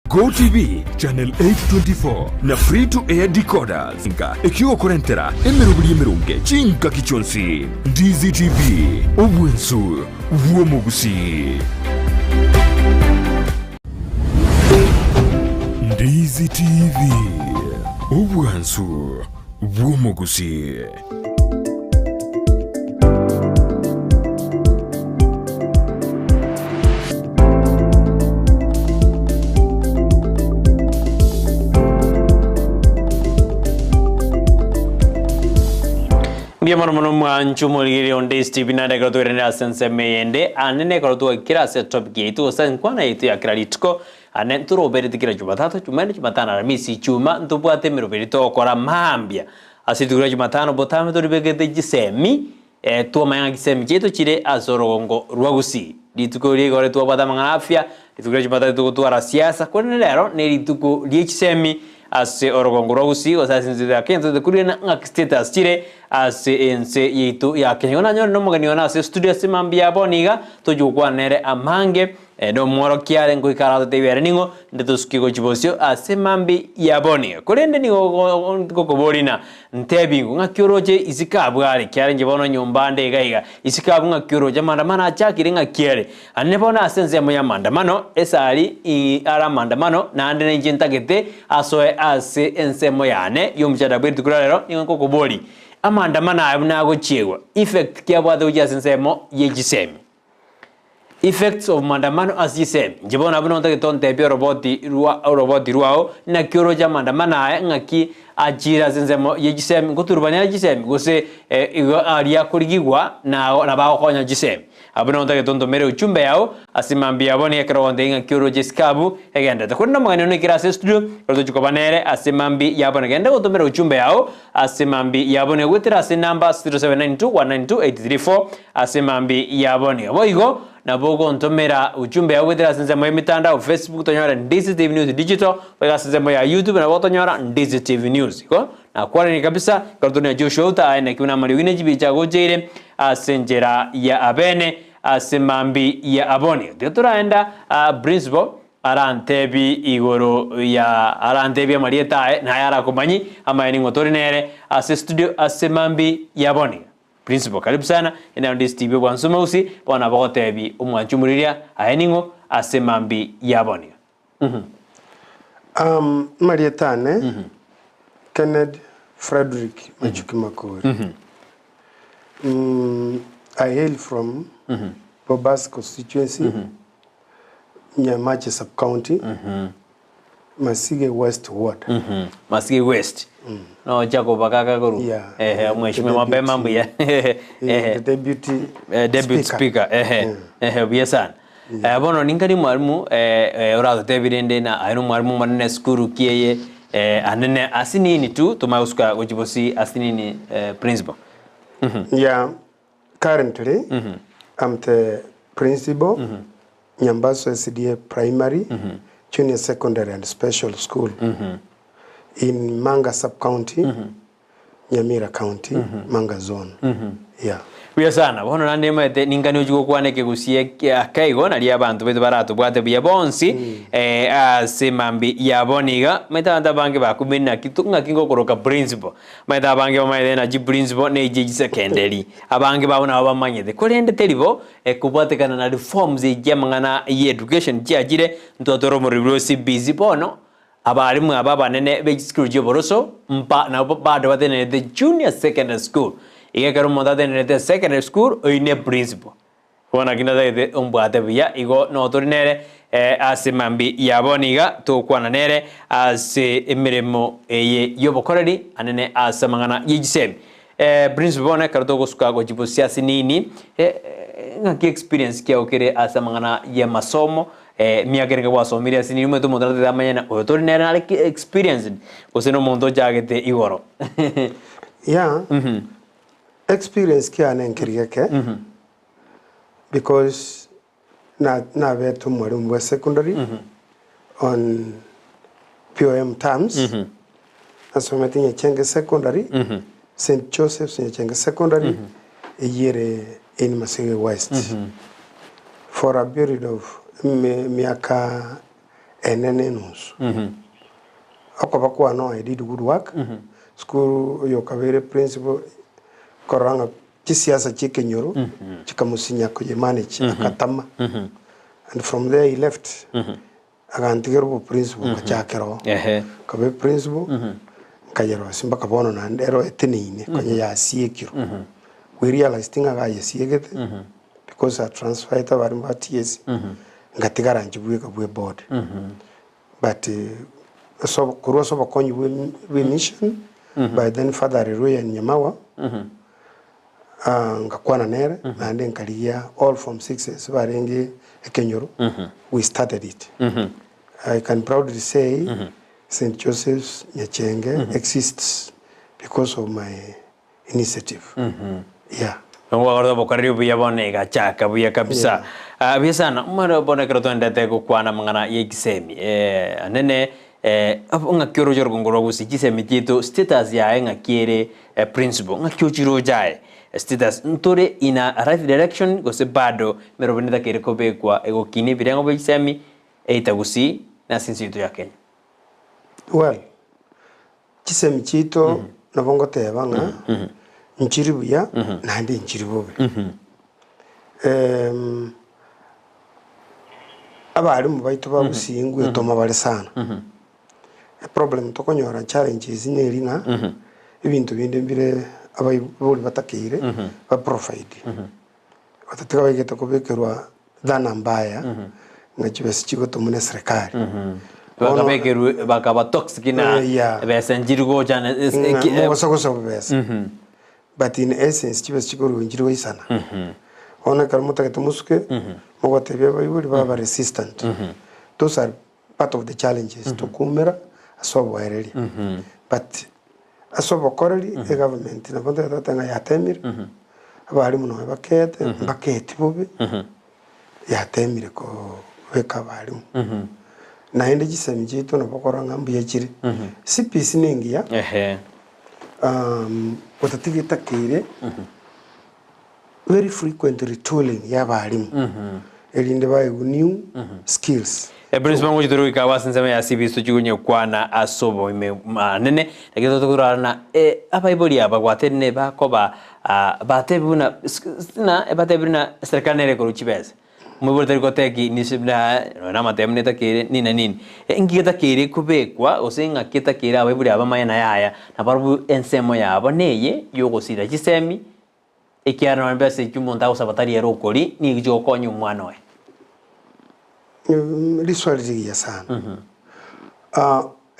Go TV channel 824 na free to air decoders ikiwa kurentera emerunge chinka kichonsi. Ndizi TV obwensu uomo Gusii. Ndizi TV obwensu uomo Gusii. Mano manchu mulgiri on Ndizi TV na dekaro tu renda sense meyende anene karo tu kira se topic itu san kwana itu ya kira litiko anen tu roberi tikira Jumatatu Jumatana Alhamisi chuma ntubuate miroberi to okora mahambia asitukira Jumatano botame to ribegete gisemi tu mayanga gisemi cheto chire azorogongo rwa Gusii lituko rigore tu abada mangana afya litukira Jumatatu tu ara siasa kone lero ne lituko liechisemi ase orogongo rwa Gusii osasinze ya kenzo de kurina ngakstatus chire ase ense yitu ya kenyona nyo no mugani ona ase studio simambia boniga tujukwa nere amange no moro kiale ngo ikara te bere ningo ndetuskigo chibosio ase mambi ya boniga kurende ni gokoborina ntebingu ngakyoroje isikabwari kiale njibono nyombande gaiga isikabu ngakyoroje mandamana achakire ngakiere anebona asenze mo ya mandamano esali ara mandamano na ande njentagete asoe ase ense mo yane yomchada bwetu kuralero ningo kokobori amandamana abunago chiegwa effect kia bwado ujasensemo yegisemi effects of mandamano as yisemi njibona abuno ntake tonte pio roboti ruao na kyoroja mandamana ngaki ajira sensemo yegisemi ngoturubanya gisemi gose aria kurigigwa na bawo konya gisemi abuno ntake tonto mere uchumbe yao asimambia boni ekronde nga kyoroje skabu egenda takunna magano ne kirase studio roto chukobanere asimambi yabona genda gotomera uchumbe yao asimambi yabone gwetira se number 0792192834 asimambi yabone boigo na bogo ntomera uchumbe yao gwetira sensemo ya mitandao Facebook tonyora Ndizi TV News Digital wega sensemo ya YouTube na botonyora Ndizi TV News ko na kwani ni kabisa kartoni Joshua uta ene kuna mali wine jibicha gojere asenjera ya abene asimambi ya aboni dio turaenda principal arantebi igoro ya arantebi amarieta na yara kumanyi ama ni ngotori nere ase studio asimambi ya aboni principal karibu sana ina Ndizi TV bwansuma usi bona botebi umwanchumuriria aheningo asimambi ya aboni marietane Kenneth Frederick Machuki Makori. I hail from Bobas constituency, Nyamache sub-county, Masige West ward. Masige West. No, Jaco Bakaka Guru. Yeah. Mweshime mambo ya. The deputy speaker. Biasan. Bono ninkani mwalimu orado tebirende na ayinu mwalimu manene skuru kieye anene asini ni tu tumauska gojibosi asini ni principal. Yeah, currently I'm the principal Nyambaso SDA Primary, Junior Secondary and Special School in Manga Sub-County, Nyamira County, Manga Zone. Yeah. Kuya sana bono nande mate ningani ujugo kwane ke Gusii kaigo na lia bantu betu barato bwate bya bonsi asemambi ya boniga meta bange ba kumena kitunga kingo koroka principal meta bange bamaide na ji principal ne ji secondary abange babona abamanyede kolende teribo kubwate kana na reforms ejamangana education jagire ntotoro mu ribrosi busy bono abarimu ababa nene be school joboroso mpa na bado batene the junior secondary school Iga karo montate nete secondary school oine principal. Kona kina de umbate via igo no torinere asimambi yaboniga to kwana nere ase emiremo eye yobokoreri anene asamangana yigisem. Principal ne karo to gosuka go jibosia sinini ngaki experience kia okere asamangana ya masomo miagere kwa somiria sinini muto montate da manyana o torinere ale experience koseno mondo jagete igoro. Yeah. Experience kia nenkirike because na vetu mwalimu secondary on POM terms asometi Nyechenge secondary St. Joseph's Nyechenge secondary a year in Masige West for a period of miaka enene nusu akoba kwa no I did good work school yo kabere principal koranga kisiasa chikenyoro chikamusinya kuje manage akatama and from there he left agantigero principal kachakero kabe principal kayero simba kabono na ndero etenine konye ya siekiro we realized thing aga yesiegete because I transferred our TS ngatigara njibuye kabwe board but so kurwa so bakonyi we mission by then father Roya Nyamawa ngakwana nere na ndi nkaliya all from 6 barenge ekenyoro we started it I can proudly say St. Joseph's Nyachenge exists because of my initiative yeah ngwa bokarrio buya bone gachaka buya kabisa bisana mara bone kroto ndete ko kwana mangana ye Kisemi anene nga kyoro jorgo ngoro Gusii Kisemi kito status ya nga kiere principal nga kyochiro jae status ntore ina right direction go se bado mero boneta kere ko bekwa ego kini birengo be Kisemi eita Gusii na sinsitu ya Kenya well Kisemi kito nabongo tebanga nchiribuya nandi nchiribobe abari mu baitu ba Gusii ngwe toma bale sana problem tokonyora challenges neri nga ibintu binde mbire abayibuli batakire ba provide batateka bageta kubekerwa dhana mbaya ngachibesi chiko tumune serikali bakabekeru bakaba toxic na besa njirigo jana wasakosa besa but in essence chibesi chiko njirigo isana ona kalmuta ketumusuke mogotebya bayibuli baba resistant those are part of the challenges to kumera asobo ereli but asobo koreli the government na bonda tatanga ya temir abali muno bakete bobe ya temire ko weka bali na ende Kisemi jito na bokora ngambu ya chiri CPC ningia watatigita kire very frequent retooling ya bali elinde bae new skills principal ngo jitoro ikawa sinsema ya CPC tujugunye kwana asobo nene nageto tukurana abaiboli aba gwatene bakoba batebuna na batebuna serikali nere koruchibeza mubur teriko teki nisibna na matemne takire nina nini ngita kire kubekwa osenga kita kire abaiboli aba mayana yaya na barubu ensemo yabo neye yogosira Kisemi ikiana nambese cyumonta usabatari yerokori ni gijokonyo mwana we liswali ya sana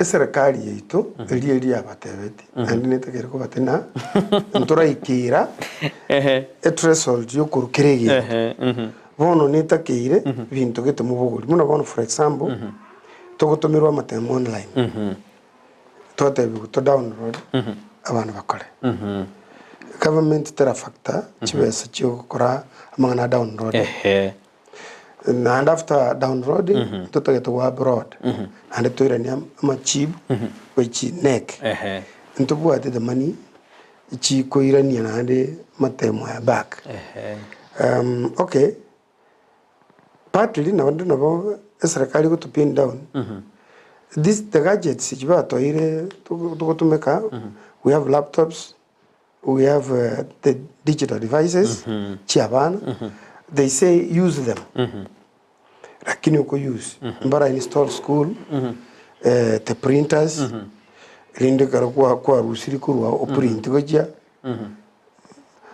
serikali yetu eli abatebeti andi netakere ko batena ntora ikira threshold yo kurukirege bono netakire bintu gete mubuguri muno bono for example togotomerwa matemo online totebi to download abana bakore government tera factor chibesa cyo gukora amana download and after downloading to go abroad and to run a chip which neck and to what the money chi ko irania and matemo ya back okay partly na wanda no serikali go to pin down this the gadgets jiba to ire to make we have laptops we have the digital devices chiabana they say use them lakini uko use mbara install school the printers linde kwa rusiri kurwa oprint goja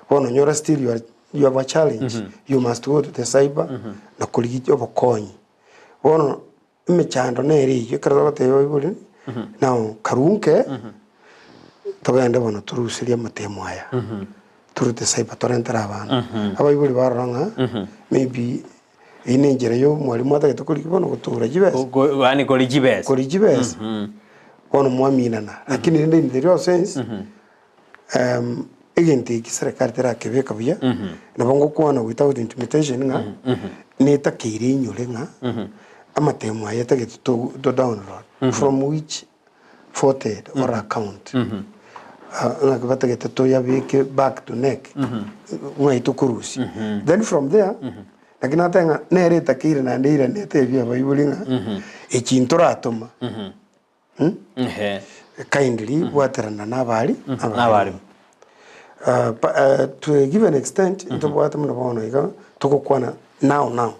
wono nyora still you have a challenge you must go to the cyber na kuligi obokonyi wono imechando neri yekara teyo ibuli now karunke togende bono turusiria matemo aya turute cyber torrentera abana abayibuli baranga maybe ine njere yo mwalimu atagete kulikibono gutura jibese yani kuri jibese wono mwaminana lakini inde in the real sense egenti kiserikali tera kebeka buya na bongo kwana without intimidation nga neta kiri nyure nga amatemo aya tagete to download from which forwarded or account to ya back to neck to kurusi then from there lakini atenga nere takire na ndira nete bya bayibulinga ekintura atoma kindly waterana nabali to give an extent into what I'm going to go to go now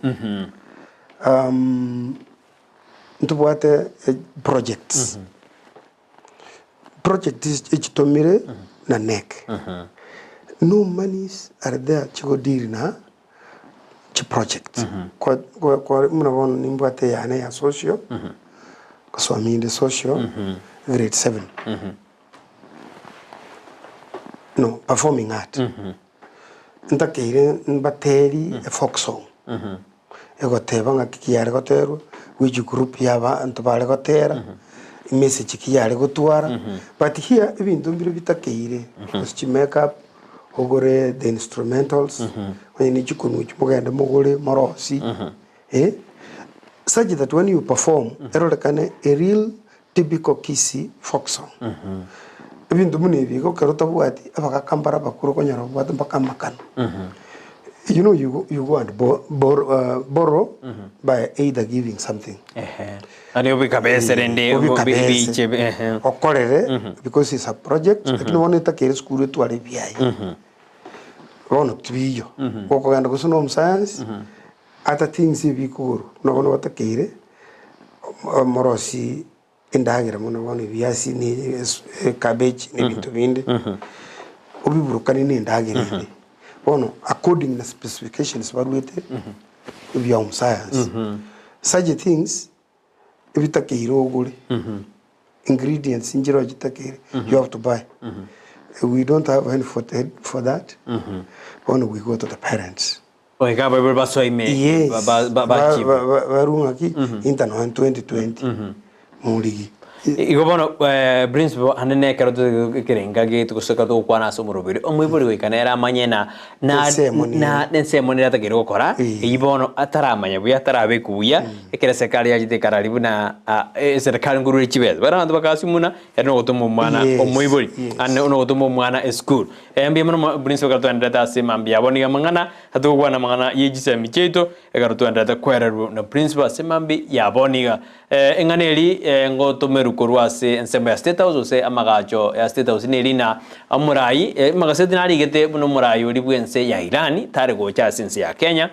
into what projects project is ichitomire na neck no monies are there to deal na project kwa mnaona nimbwate yana ya social so I mean the social grade 7 no performing art ntakire mbateri folk song ego tebanga kiyare gotero which group yaba antubale gotera message kiyare gotwara but here ibintu mbire bitakire just make up ogore the instrumentals when ni chikunu chimugende mugore morosi such that when you perform erolekane a real typical Kisii folk song ibintu munebi ko karota bwati abakakambara bakuru konyara bwati mbakamakana you know you go and borrow by either giving something and you become because it's a project lakini wona itakere skuru twale biaye wona tubiyo koko ganda kusono science ata things bikuru no batakere morosi indagira muno wona biasi ni cabbage ni bintu bindi obiburukani ni ndagira ono according to specifications barwete bya science such things ibitakire ogure ingredients injiro gitakire you have to buy we don't have any for that ono we go to the parents oiga bible basoime barungaki intano 2020 muligi igobono principal hanene karoto kirenga gitu kusaka to kwana somurobiri omwiburi wikanera manyena na nsemoni ratagiro gukora ibono ataramanya buya atarabekuya ekere sekali yajite kararibu na serikali nguru chibeza barandu bakasimuna eno gotomo mwana omwiburi ane ono gotomo mwana school embi mono principal karoto ndata semambia boniga mangana hatugwana mangana yejise micheto karoto ndata kwereru na principal semambi yaboniga enganeli ngotomeru korwase ensemo ya state house ose amagacho ya state house nelina amurai magasete nari gete buno murai uri bwense ya Irani tare gocha sinse ya Kenya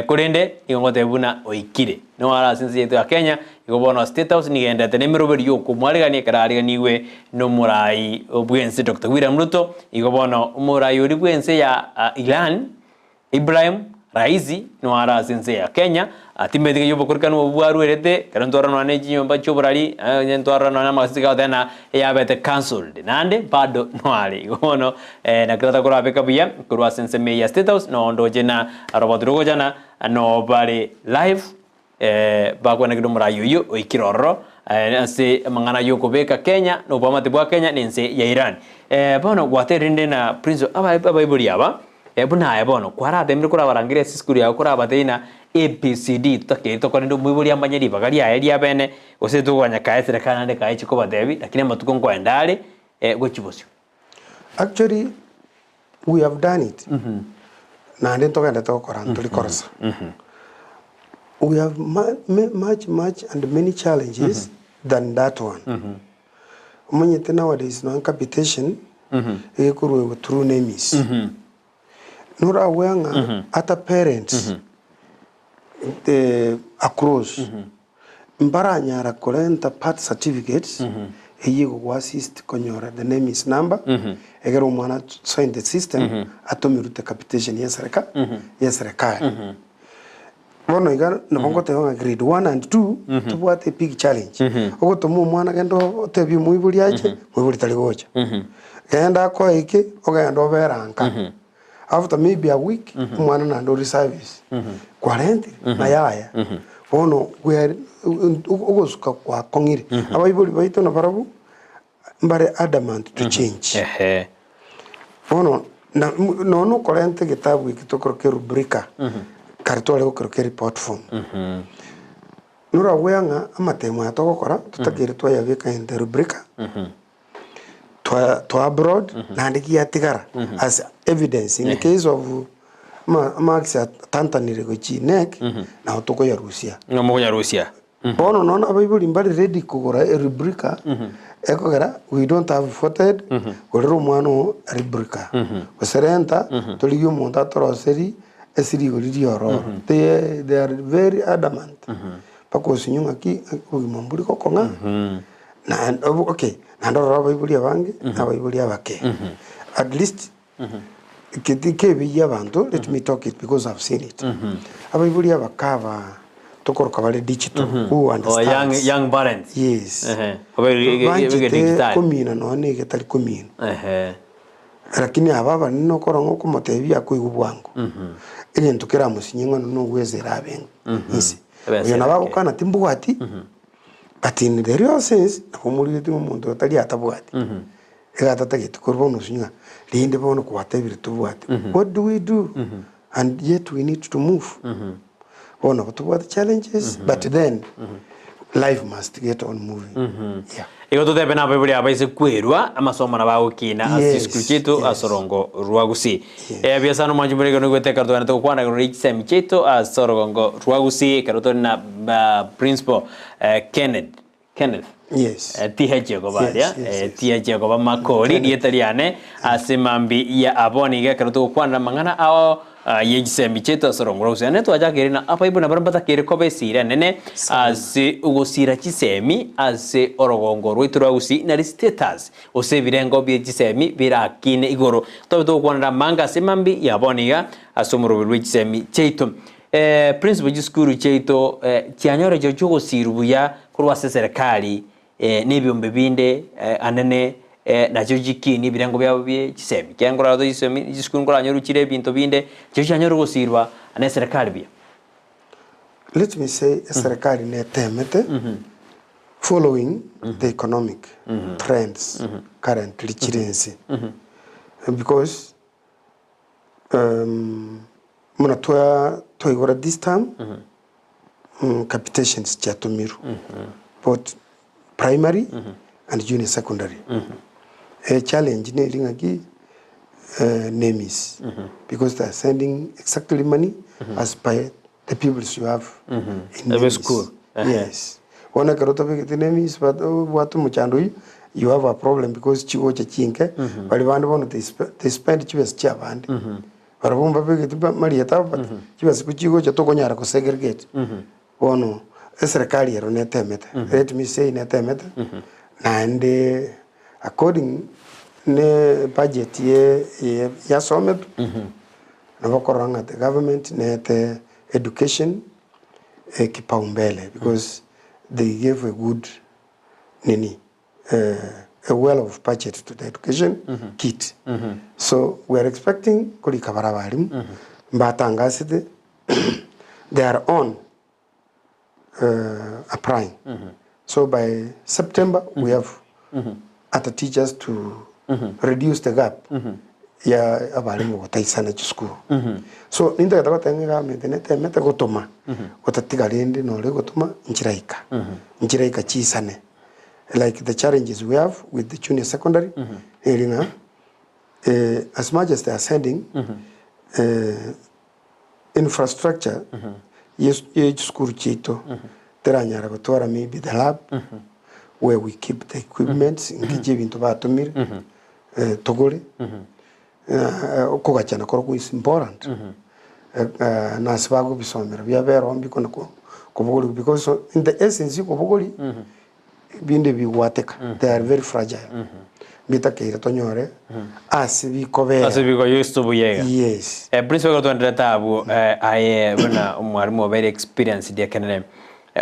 kurende ingote buna oikire no ara sinse ya Kenya igobono state house nigenda tenemeroberi yoko mwaregani karariga niwe no murai obwense Dr. William Ruto igobono murai uri bwense ya Iran Ibrahim Raisi no ara sinse ya Kenya atimbe yobo kurkanu obwaru erete karantora no aneji yomba choborali nyentora no na masika tena yabete cancelled nande bado no ali gono na krata kora beka bia kurwa sense me ya state house no ndo jena robotrugo jana no bali live bagwana kidomra yoyo oikiroro nse mangana yoko beka Kenya no bamate bwa Kenya nense ya Iran bono gwaterinde na prince aba iburi aba buna ebono kwara demire kura barangire siskuri ya kura bateina ABCD take to kwendo mwiburi amanyeri bagari ya eri abene ose tugwanya kaesere kanande kaichi ko badebi lakini matuko ngwendale gochibosyo actually we have done it na ande to kanda to koran to likorsa we have much and many challenges than that one manyete nowadays no capitation ekuru through names nora wenga ata parents the across mbaranyara kolenta part certificates eyigo assist konyora the name is number egero mwana sign the system atomirute capitation yesereka bono igara nabongo tewa grade 1 and 2 tubwate big challenge ogotomo mwana gendo tebi muiburi yache muiburi tali gocha genda ko iki ogenda oberanka after maybe a week mwana na ndo service 40 na yaya bono we ugosuka kwa kongire abayibuli bayito na barabu mbare adamant to change bono no 40 kitabu kitokoroke rubrika kartole ko report form nura wenga amatemo atokora tutakire twa vika in the rubrika to abroad na ndiki yatigara as evidence in the case of max tantanire gochi nek na otoko ya Rusia ngomo ya Rusia bono nona abaibuli mbali ready kugura rubrica ekogera we don't have voted gorero umwana rubrica oserenta toliyo monta toroseri esiri goriri oro they are very adamant because nyunga ki ugimamburi kokonga na okay na ndoro abaibuli abange abaibuli abake at least Kiti biya bantu, let me talk it because I've seen it. Abaibuli abakava tokoroka bale digital who understands. Young parents. Yes. Digital. Komina no ne getali komina. Lakini ababa nino korango kumotebia kuigubwango. Ile ntukira musinyinga no gwezera benga. Nsi. Yana babo kana timbugati. But in the real sense, nakumuri tingo muntu atali atabwati. What do we do? And yet we need to move. One of the challenges, but then life must get on moving. Yeah. Ego to tepena bebuli abaise kwirwa amasomo na bawo kina asiskuchito asorongo ruagusi. Biasa no manjumure gono gwete karto na to kwana gono richsem chito asorongo ruagusi karoto na principal Kenneth. Yes. TH ko badia TH ko ba Makori dietaliane asemambi ya aboni ga karoto kwana mangana ao yejisemi cheto sorongo usane to aja kerina apa ibu na barambata kere ko besira nene ase ugosira chisemi ase orogongo rwitwa usi na status ose birengo byejisemi birakine igoro to kwana manga semambi ya boniga asomoro rwejisemi cheto principal jiskuru cheto cyanyore cyo gosirubuya kurwa serikali n'ibyombe binde anene nacho jikini birango byabo bye gisemi cyangwa rado gisemi giskungura nyorukire binto binde cyo cyanyoro gosirwa ane serikali bya. Let me say serikali ne temete following the economic trends currently chirensi because muna toigora this time capitations chatumiru both primary and junior secondary. A challenge needing names because they are sending exactly money as by the people you have in the school. Yes. One karota the names, but what muchandu you have a problem because chiwo chachinke, but one they spend chivas chavand. But wumba peke Marieta, but chivas kuchigo chatoko nyara ko segregate. Ono serikali yero netemete. Let me say netemete. And according ne budget ya somet navakoranga the government net education kipaumbele because they gave a good a well of budget to the education kit. So we are expecting kulikabara balimu mbatangasite they are on applying. So by September we have at the teachers to reduce the gap. Ya abalimu wataisana school. So ninda kata watenga mete mete gotoma. Watatigalende no le gotoma nchiraika chisane. Like the challenges we have with the junior secondary, as much as they are sending infrastructure, yes, school chito, teranyara gotora maybe the lab, where we keep the equipment in Kijib into Batumir, Togore, Kogachana Korku is important. Naswago Bisomer, we are very on because in the essence of Kogori, binde bi wateka they are very fragile bita ke retonyore asibi ko used to buyega yes principal to ndata abu aye bana umwarimu very experienced dia kenene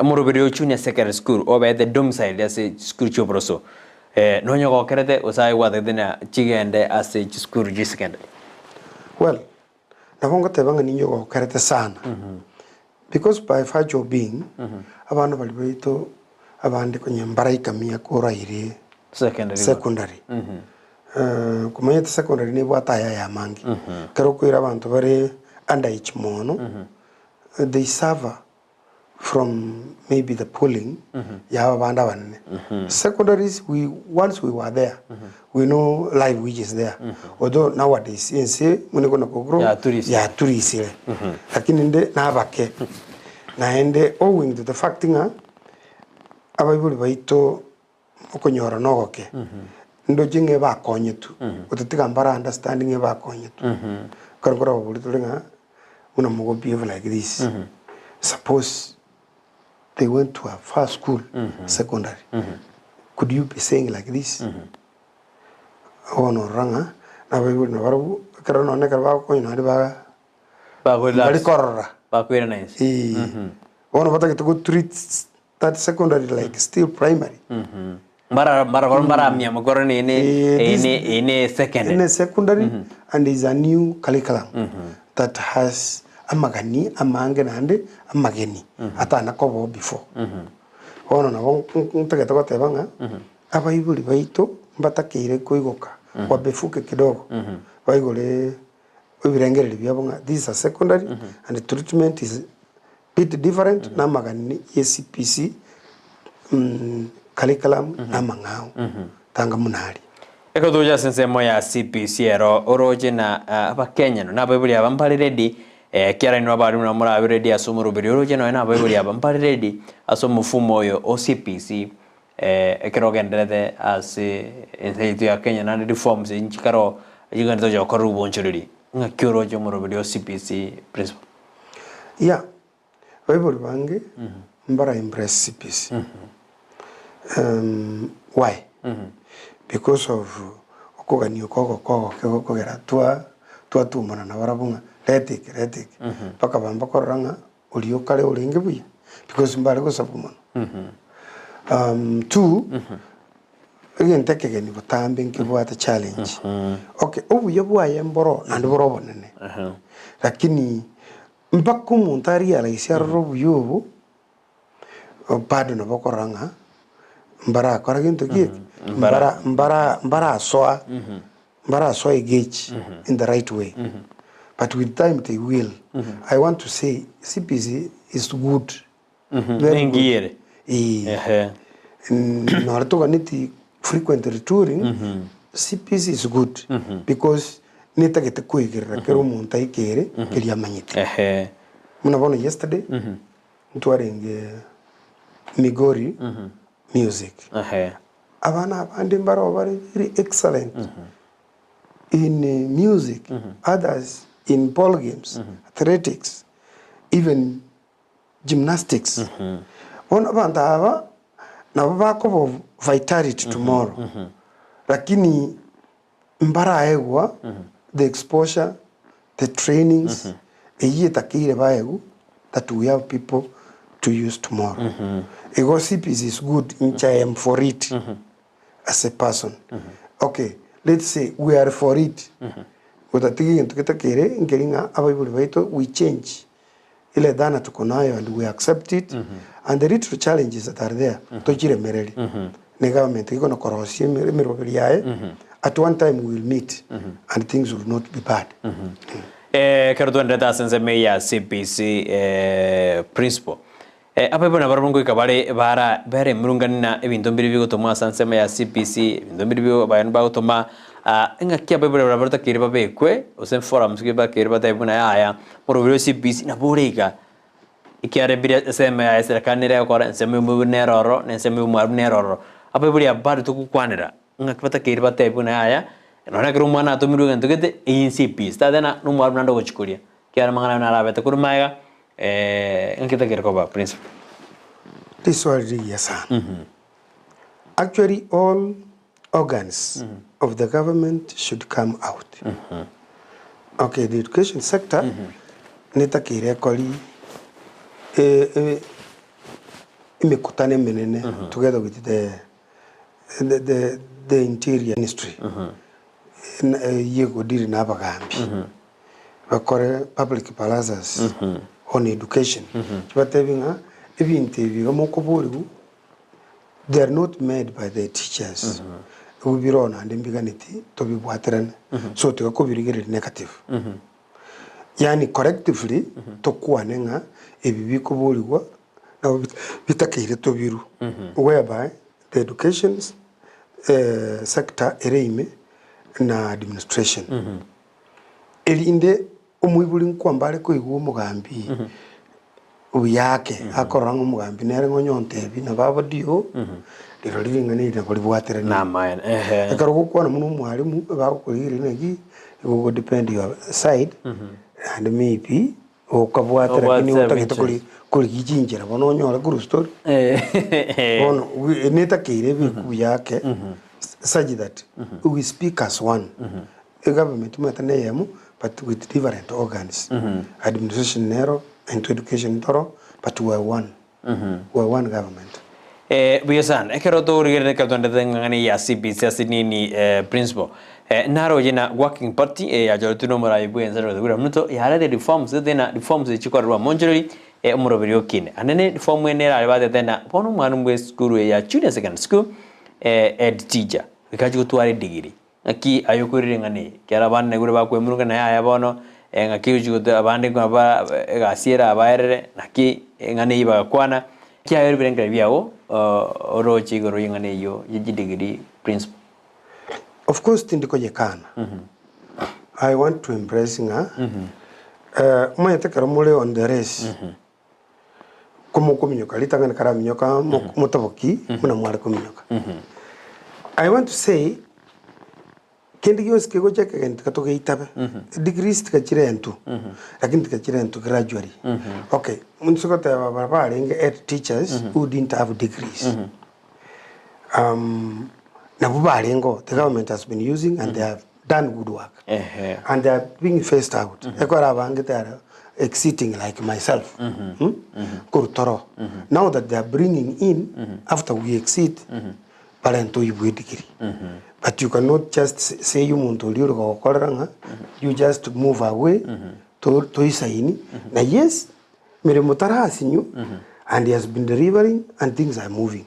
murubiri junior secondary school obe the domicile as school chobroso nonyo ko kerete osai watedena chigende as school secondary well nabongo tebanga ninyo ko kerete sana because by virtue of being abantu bali beito abandi kwenye mbaraika mia kora ire secondary kumanyete secondary ne bwata ya mangi kero kwira abantu bare under each mono they suffer from maybe the polling ya banda banene. Secondaries, once we were there, we know live which is there. Although nowadays inse mune kona kogro ya turisile lakini nde na abake na ende owing to the fact nga abayibuli baito okonyora nogoke ndo jinge ba konyetu utatiga mbara understanding ba konyetu karokora babuli tulinga una mugo behave like this. Suppose they went to a first school, secondary. Could you be saying like this? Oh no, ranga. Na bayi na baru karena ne karba ko ina ba bari korra. Ba ko ina nice. Ono bata to go treat that secondary like still primary. Bara mia magoro ne secondary. In secondary and is a new curriculum that has amagani amange nande amageni ata nakobo before ono na ntageta ko tebanga abayibuli baito mbatakire kuigoka wabefuke kidogo baigole ubirengere byabonga these are secondary and the treatment is bit different na magani CPC curriculum na mangao tanga munali eko tuja sense moya CPC ero oroje na abakenya no abayibuli abambali ready kiara ino abari na mura ready asomo rubiri oroje no na abayibuli abambali ready asomo fumo oyo OCPC ekirogenderete ase enseitu ya Kenya na reforms inchikaro yiganto jo korubo nchiriri nga kyoroje mu rubiri OCPC principle yeah abayibuli bange mbara impress CPC why because of okoganio koko gera twa mana na barabunga retic paka bamba koranga ulio kale ulinge buya because mbale go sabu two again take again butambe nkibwata challenge okay ubuye bwaye mboro and boro bonene lakini mpaka umuntu ari alaisia robuyo bado na bokoranga mbara kora ginto giye mbara soa engage in the right way but with time they will I want to say CPC is good very good no to ganiti frequent retouring CPC is good because nita gete kuigira kero munta ikere kiri amanyite muna bono yesterday ntwarenge Makori music abana abandi mbaro very excellent in music others in ball games athletics even gymnastics ona banda aba na bako vitality tomorrow lakini mbara egwa the exposure the trainings eyitakire baegu that we have people to use tomorrow ego CPC is good in I am for it as a person okay let's say we are for it utatigi ntukitakire ngeringa abayibuli baito we change ile dana tukonayo and we accept it and the little challenges that are there tojire mereri ne government iko na korosie meroberi yae at one time we will meet and things will not be bad kero ndeta sense meya CPC principle apa na barabungu ikabare bare murunganina ebintu mbiri bigotoma sense meya CPC ebintu mbiri bigo bayan bagotoma nga kia bebere barabata kirba bekwe osen forums kiba kirba taibuna ya morobiro CPC na borega ikiare biri sema ya serikali re ko sema mu neroro ne sema mu neroro apa biri abari to kukwanira nga kibata kirba taibuna ya nona kero mwana atomiru ganto gete CPC tadena no mu nando gochikuria kiara mangana na rabeta kurumaiga ngita kirko ba principle this was yes actually all organs of the government should come out okay the education sector nitakire koli imekutane menene together with the interior ministry yego diri na bagambi bakore public plazas on education batebinga ebintu bigo mukuburigu they are not made by the teachers ubirona ndimbiganiti to bibwaterana so to kubirigere negative yani correctively to kuanenga ebibiko boligwa na bitakire tobiru whereby the education sector ereime na administration elinde umwibuli nkwambare ko iguo mugambi uyake akoranga mugambi nere ngonyontebi na baba dio rero ringane ina kuri bwatere na maana ekaro gukwana muno mwalimu bagukurire negi go depend your side and maybe okabwatera kini utagete kuri gijinjira bono nyora guru story bono netakire biku yake such that we speak as one the government mataneyemu but with different organs administration nero and education toro but we are one government Biasan ekero to rigere ka tonde ngani ya CBC asinini principal naro jina working party ya joltuno mara ibu enzaro de muto ya de reforms dena reforms chikorwa monjori umurobiri okine anene reform ene ra bade dena bono mwana mwe school ya junior secondary school ed teacher bikaji gutware degree aki ayokurire ngani kera banne gure bakwemuruka na ya bono ngaki ujugo abande ko aba gasiera abaere naki ngani iba kwana kia yori birengere biawo orochi goro yingane yo yiji degree principal. Of course tindiko yekana I want to embrace nga mayete karamule on the race como kominyoka litangana karaminyoka motaboki muna mware kominyoka I want to say kendi gyos kego cheke kenti katoke itabe degrees tikachire entu lakini tikachire entu gradually okay munsukota ya barabara inge ed teachers who didn't have degrees na bubarengo the government has been using and they have done good work and they are being phased out ekwara bange they are exiting like myself kurutoro now that they are bringing in after we exit parento ibu degree but you cannot just say you muntu liyo gokoranga you just move away to isaini na yes mere mutarasinyu and he has been delivering and things are moving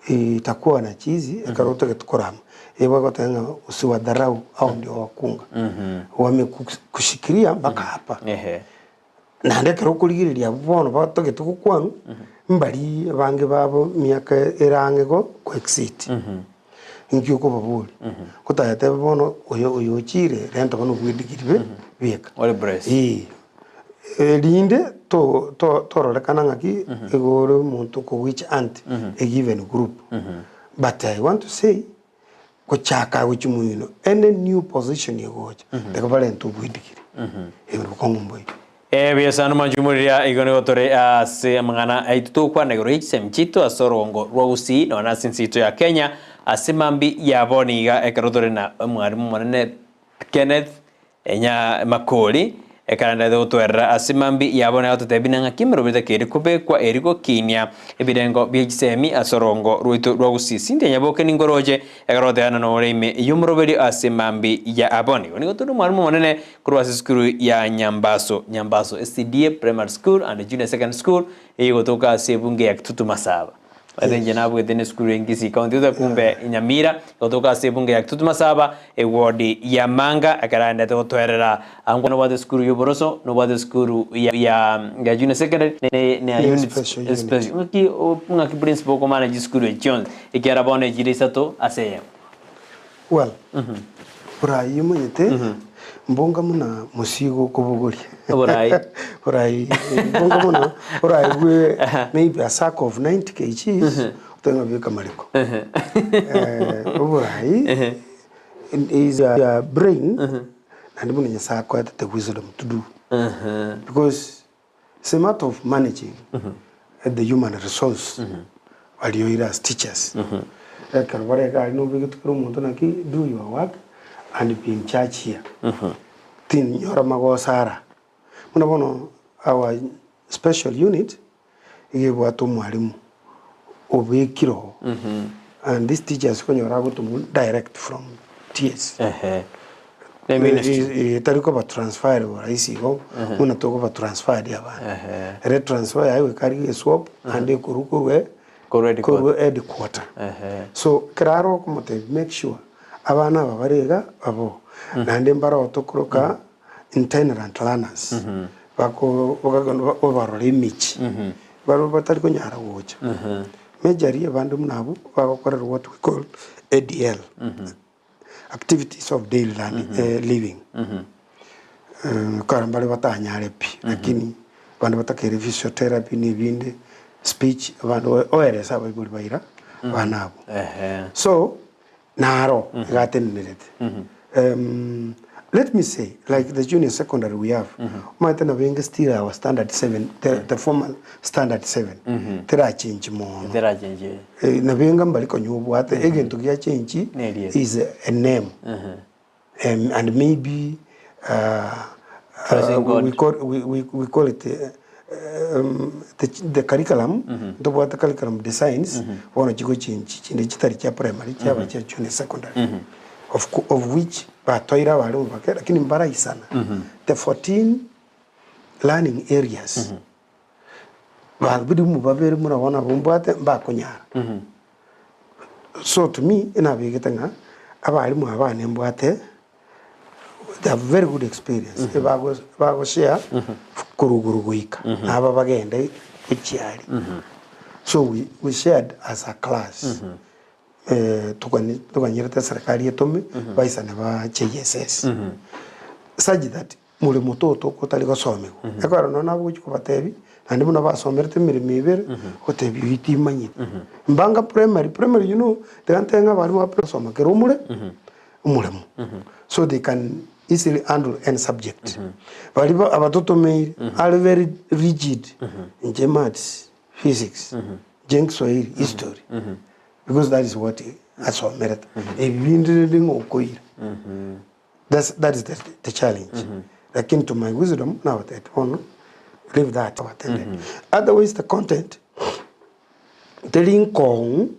itakuwa na chizi ekarote ketukorama ewa gotenga usiwa dharau au ndio wakunga wamekushikiria mpaka hapa na ndekero kurigiriria bono batoke tukukwanu mbali bange babo miaka erangego ko exit ingyo ko babuli kutayate bono oyo chire rento bono bwidigiribe bieka ole brace linde to rorekana ngaki egoro muntu ko which ant a given group but I want to say ko chaka wichumuino any new position yegocha the government bwidigiri ko ngumbo Biasano manjumuria igone gotore ase mangana aituto kwa negoro semchito asorongo Gusii no na sinsito ya Kenya ase mambi ya boniga ekarotore na mwarimu monene Kenneth enya Makori ekaranda de otwerra ase mambi ya bona ototebina ngakimero bita keri kobe kwa eriko kinya ebirengo biyisemi asorongo ruito Gusii sinde nyaboke ningoroje ekarote ana no reime yumroberi ase mambi ya aboni oni gotoro mwarimu monene kurwa skuru ya Nyambaso SDA Primary School and Junior Secondary School gotoka ase bunge ya Kitutu Masaba Adenje nabu etene skuru engisi kaunti uta kumbe Nyamira gotoka ase bunge ya Kitutu Masaba ward ya Manga akaranda to twerera angwa no wade skuru yoboroso no wade skuru ya Junior Secondary ne unit special ngaki principal ko manage skuru echion ikera bone jirisato ase well urai yete mbonga muna musigo kubuguri urai mbonga muna urai we maybe a sack of 90 kgs utenga bika maliko urai is a brain and muna sako at the wisdom to do because it's a matter of managing the human resource while you're as teachers karware ga no bigot promote na ki do your work and be in charge here tin yora magosara muna bono our special unit igebo atu mwalimu obekiro and these teachers ko nyora go to direct from TS the ministry tariko ba transfer or ICO muna to ba transfer dia ba re transfer ayo kari swap and kurukurwe headquarter so kraro kumote make sure abana babarega abo nande mbara otokoroka itinerant learners bako overall image baro batari kunyara gocha majorly abandu mnabo bagokorera what we call ADL activities of daily living karambale batanyare pi lakini bandu batakere physiotherapy ni binde speech abandu oeresa baibuli baira banabo so naro gatennerete let me say, like the junior secondary we have, Matana Venga still our standard 7, the formal standard 7. Tera change more. Tera change. Navenga Baliko new what again to get change is a name. And maybe we call it the curriculum, the what the curriculum designs, one of you change in the Chitaricha primary, junior secondary. Of which batoira walimu bakera lakini mbara sana the 14 learning areas balbidi mu babere murabona bumbate bakonyara so to me ina bigetanga abalimu abane mbwate they have very good experience bago share kuruguruguika aba bagende icyari so we shared as a class tukanyirata serikali yetume baisana ba JSS such that mule mutoto kotali gosomego ekora no nabo kuko batebi andi muna basomerete miremibere kotebi biti manyite mbanga primary you know tenga bari wa soma kero umulemu so they can easily handle any subject bari abatoto me are very rigid in maths physics Swahili history because that is what I saw merit. That is the challenge. Akin to my wisdom now that one leave that otherwise the content telling Kong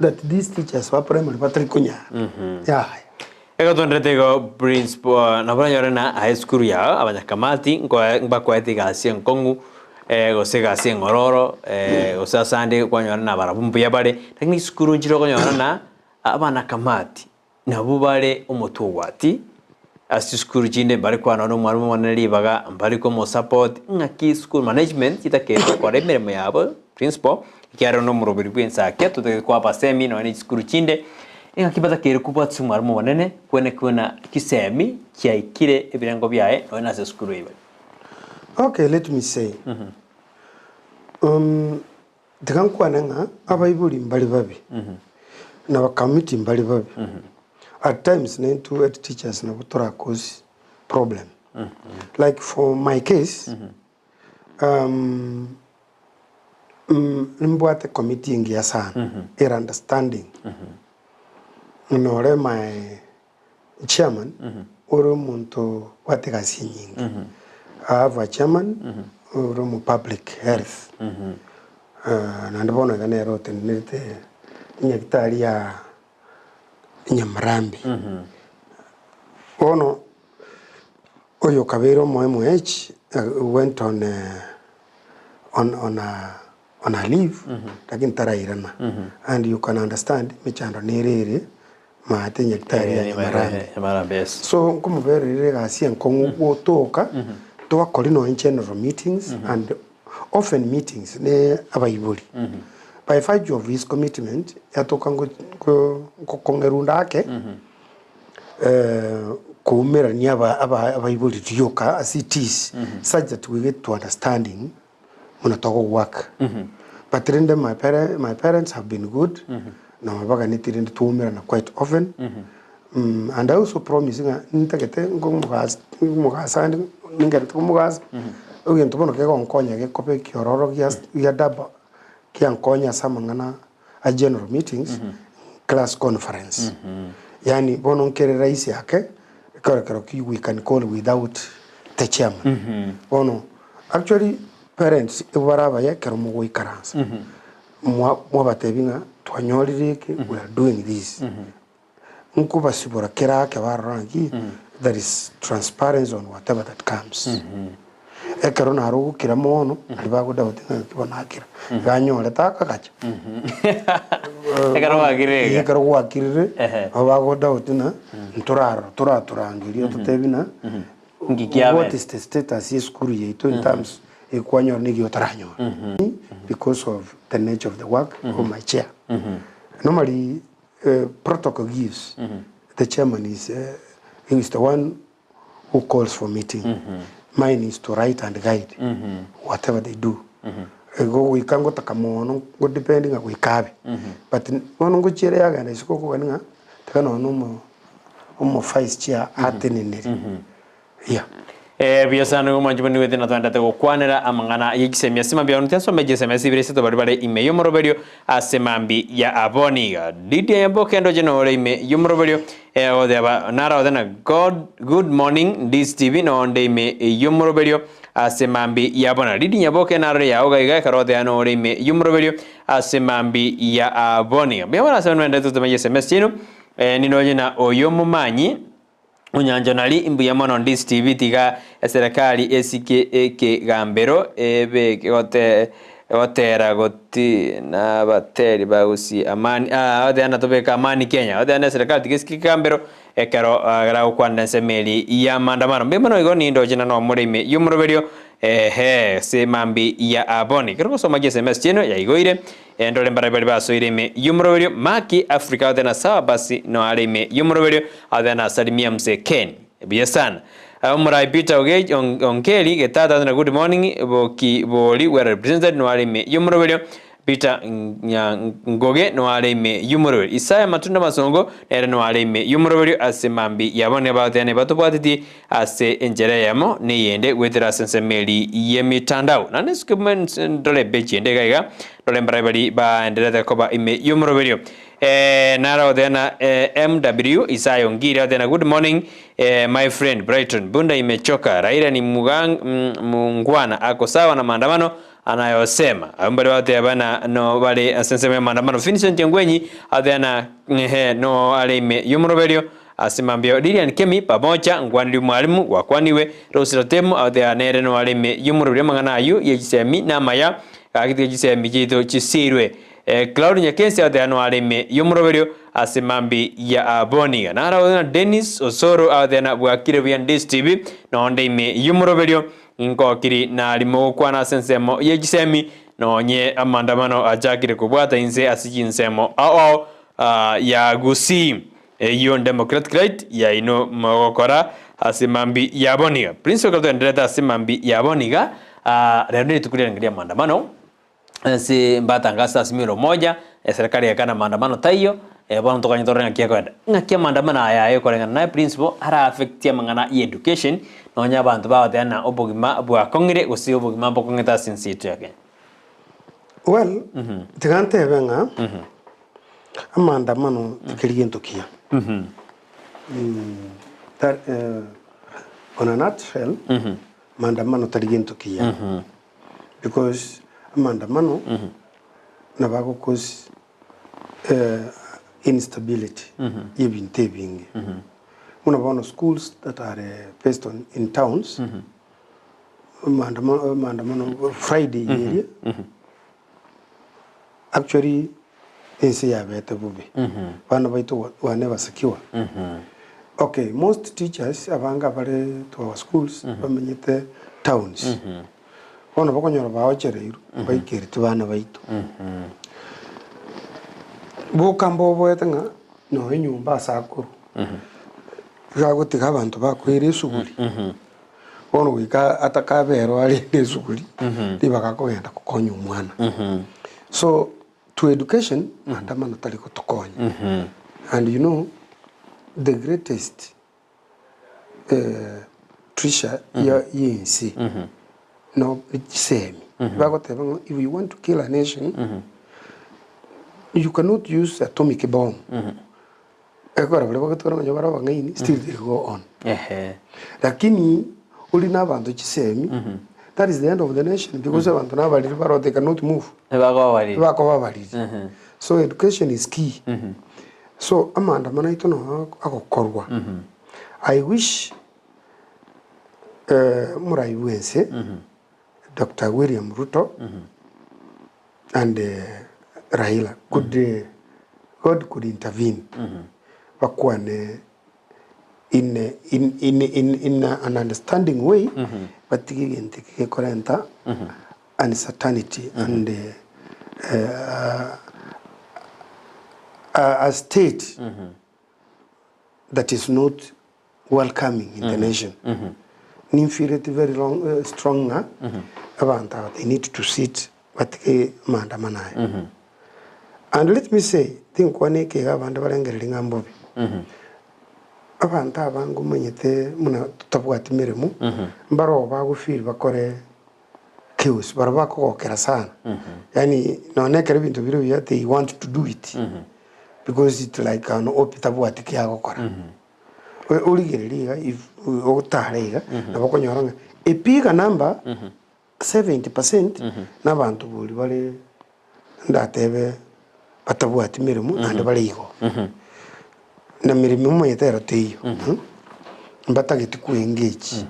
that these teachers were primary patrikunya. Yeah. Ego tonrete go principal na banya na high school ya abanya kamati ngba kwete ga sien kongu gosega sien ororo osasande kwanyora na barabumbu yabare lakini skuru njiro kwanyora na abana kamati na bubare umutugwati asi skuru jinde bari kwa no mwarimu wanali baga bari ko mo support ngaki school management itake kwa remeremo yabo principal kiaro no murobiri bwensa keto te kwa pasemi no ni skuru jinde ngakibata kere kubatsu mwarimu wanene kwena kisemi kyaikire ebirango byae no na skuru iba. Okay, let me say. Dekan kwananga abayibuli mbali babi. Na wa committee mbali babi. At times na into head teachers na butora cause problem. Like for my case, mbwate committee ngia sana. Era understanding. Nore my chairman oro muntu wateka sinyingi. I have a chairman from public health. Na ndibona gane rote nite nyekitari ya Nyamrambi. Ono oyo kabero moemo went on a leave lakini tarairana and you can understand michando nerere maate nyekitari ya Nyamrambi. So kumubere gasi nkongu wotoka to akolino in general meetings and often meetings ne abayibuli by virtue of his commitment yatoka kongerunda ake kumera ni abayibuli tuyoka as it is such that we get to understanding munatoka work but then my parents have been good na mabaga nitirinde tuumera na quite often and I also promising nitakete ngomugasa ningere tumugaza ugento bono ke gonkonya ke kope kiororo ya daba kiankonya samangana a general meetings class conference yani bono nkere rais yake kero we can call without the chairman bono actually parents ibaraba ya kero mugo ikaransa mwa batebinga twanyorireke we are doing this nkuba sibora kera ke barangi there is transparency on whatever that comes ekero narugo kira mono alibago dawtinga kibonakira ganyole takakacha ekero wakirire abago dawtina nturangiriye tutebina what is the status is school yetu in terms ikwanyo ni giotaranyo because of the nature of the work of my chair. Normally protocol gives the chairman is the one who calls for meeting. Mine is to write and guide whatever they do. Go we can go takamono go depending on we kabe. But one go chair yaga na isiko ko nga takano no vice chair atenene. Yeah. Biasana umanjibani wethe na twanda te gukwanira amangana yigisemia sima bya onte so meje semia sibire to bari ime yomoroberio asemambi ya aboniga didi ya bokendo jeno ore ime yomoroberio ode aba nara ode na good morning Ndizi TV no onde ime yomoroberio asemambi ya abona didi ya bokena ya oga iga karode ano ore ime yomoroberio asemambi ya aboniga biamana sa nwenda to meje semia sino ninoje na oyomumanyi Unyanja nali imbuya mono Ndizi TV tiga serikali esike gambero ebe gotera goti na bateri ba Gusii amani ode ana tobeka amani Kenya ode ana serikali tiga esike gambero ekero gara kwanda semeli ya mandamano mbemano igo ni ndoje na no murime yumroberio se mambi ya aboni kero so maje SMS cheno ya igoire ndole mbarabari baso ireme yumroberio maki Africa ode na sawa basi no areme yumroberio ode na salimia mse Ken biasana Umurai Peter Oge onkeli getata na good morning boli were represented no areme yumroberio Peter Ngoge no areme yumroberio Isaya Matunda Masongo ere no areme yumroberio asemambi yabone batene batubwatiti ase enjere yamo ne yende wetera sensemeli yemitandao nane skumen ndole bechende gaiga ndole mbarabari ba endeleza koba ime yumroberio nara odena MW Isaya Ngira odena good morning my friend Brighton bunda imechoka Raila ni mungwana ako sawa na maandamano anayosema ambale watu yabana no bale senseme maandamano Vincent Ngwenyi adena no alime yumroberio asimambia Lilian Kemi pamoja ngwani mwalimu wakwaniwe Rosirotemo adena nere no alime yumroberio mangana ayu yejisemi na maya akiti yejisemi jito chisirwe Claude Nyakensi adena no alime yumroberio asimambi ya aboniga nara odena Dennis Osoro adena bwakire bya Ndizi TV no ondeime yumroberio Nkokiri na limo kwana sensemo yegisemi nonye amandamano ajakire kubwata inse asijinsemo ya Gusii yon democratic right ya ino magokora asimambi yaboniga Prince Okato ndeta asimambi yaboniga rero tukulia ngiria maandamano si mbatangasa asimiro moja serikali yakana maandamano tayo bwana toka nyitorena ngakia maandamano aya yokorengana na principle ara affectia mangana education nonya bantu ba tena obogima bwa kongire Gusii obogima bokongeta sinsitu yake well tigante benga maandamano tikirigentukia that on a nutshell maandamano tarigentukia because maandamano na bago cause instability even tebing one of schools that are based on in towns mandamano Friday area actually NCA beta bube bana baito were never secure okay most teachers abanga bare to our schools bamenyete towns ono bakonyora baochereiru baikirite bana baito bukambo bwetanga no enyumba sakuru gagutiga abantu bakwire suguri ono wika atakabero ali suguri libaka kugenda kukonya umwana so to education maandamano tali kutokonya and you know the greatest treasure ya yensi no semi bagoteba if you want to kill a nation you cannot use atomic bomb ekora bale bagotora nyobara bangaini still they go on lakini ulina abantu chisemi that is the end of the nation because abantu nabali baro they cannot move bako bali so education is key so amanda manaito no akokorwa I wish murai wense Dr. William Ruto and Raila could God could intervene bakwane in an understanding way batigi gente ke korenta uncertainty and a state that is not welcoming in the nation. Ninfireti very long, strong na abantu they need to sit batike maandamanayo. And let me say, think one ke abantu barengerera ngambobi. Abantu abangu menyete muna tutabwati mirimo mbaro bagufiri bakore chaos barabakokera sana. Yani nonekera bintu biro bya they want to do it because it like an opitabwati ke agokora. Uligereriga if otarega nabakonyoranga epiga number 70% n'abantu buli bale ndatebe batabwati mirimo ande baligo na mirimo moyetera teyo mbatagiti ku engage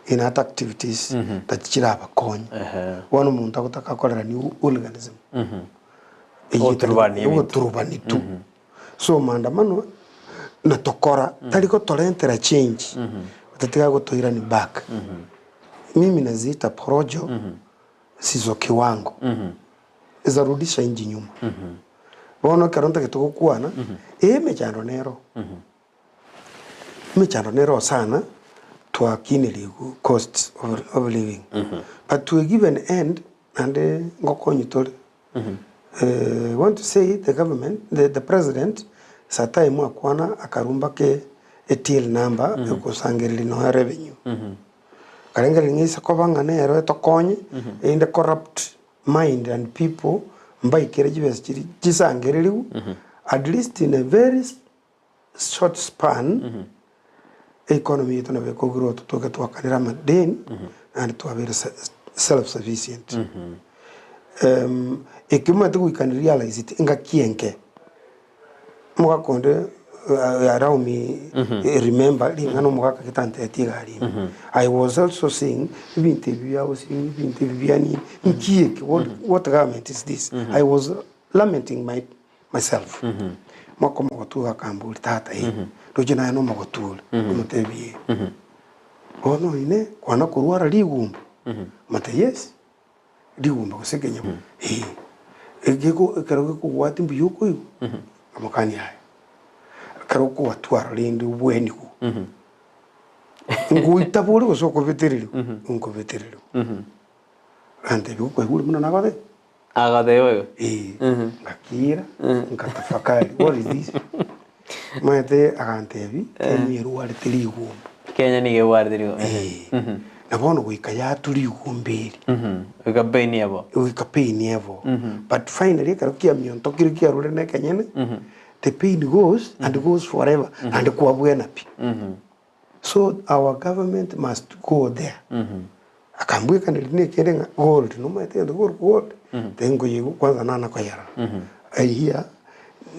in other activities that chiraba konya wano muntu akutaka kolera ni organism oturbani tu so maandamano na tokora taliko tolentera change utatiga gotoira ni back mimi nazita porojo sizo kiwango izarudisha inji nyuma bono karonta kitukuana mechando nero sana to akineli costs of living but to a given end and ngokonyi tole want to say the government the president sata imu akwana akarumba ke till number ekusangerili no revenue karengeli ngisa kobanga nero etokonye in the corrupt mind and people mbai kerejibes chiri chisangerili at least in a very short span economy yetu na beko growth toke twakanira madeni and to be self sufficient ekima tu we can realize it inga kienke mugakonde around me remember ngano mugaka kitante yatigari I was also saying what government is this I was lamenting myself makoma gotuga kambuli tata rujina no magotul mutebi ono ine kwana kurwara ligumba mate yes ligumba kusegenya egeko kero ko wati mbiyuko amakani haya kero ko watwara lindi ubweni ku nguitabuli ko soko veterilo unko veterilo ante ko guri muna nagade agade yoyo ngakira ngakatafakari what is this mate agantebi emiru wali ligumba Kenya ni gewar dirigo na bono wikaya tuli gumbiri wikapaini abo but finally karukia mionto kirikia rule na Kenya the pain goes and goes forever and kuabwena pi so our government must go there akambwe kanile kende gold no mate the gold tengo yigo kwanza nana kwa yara here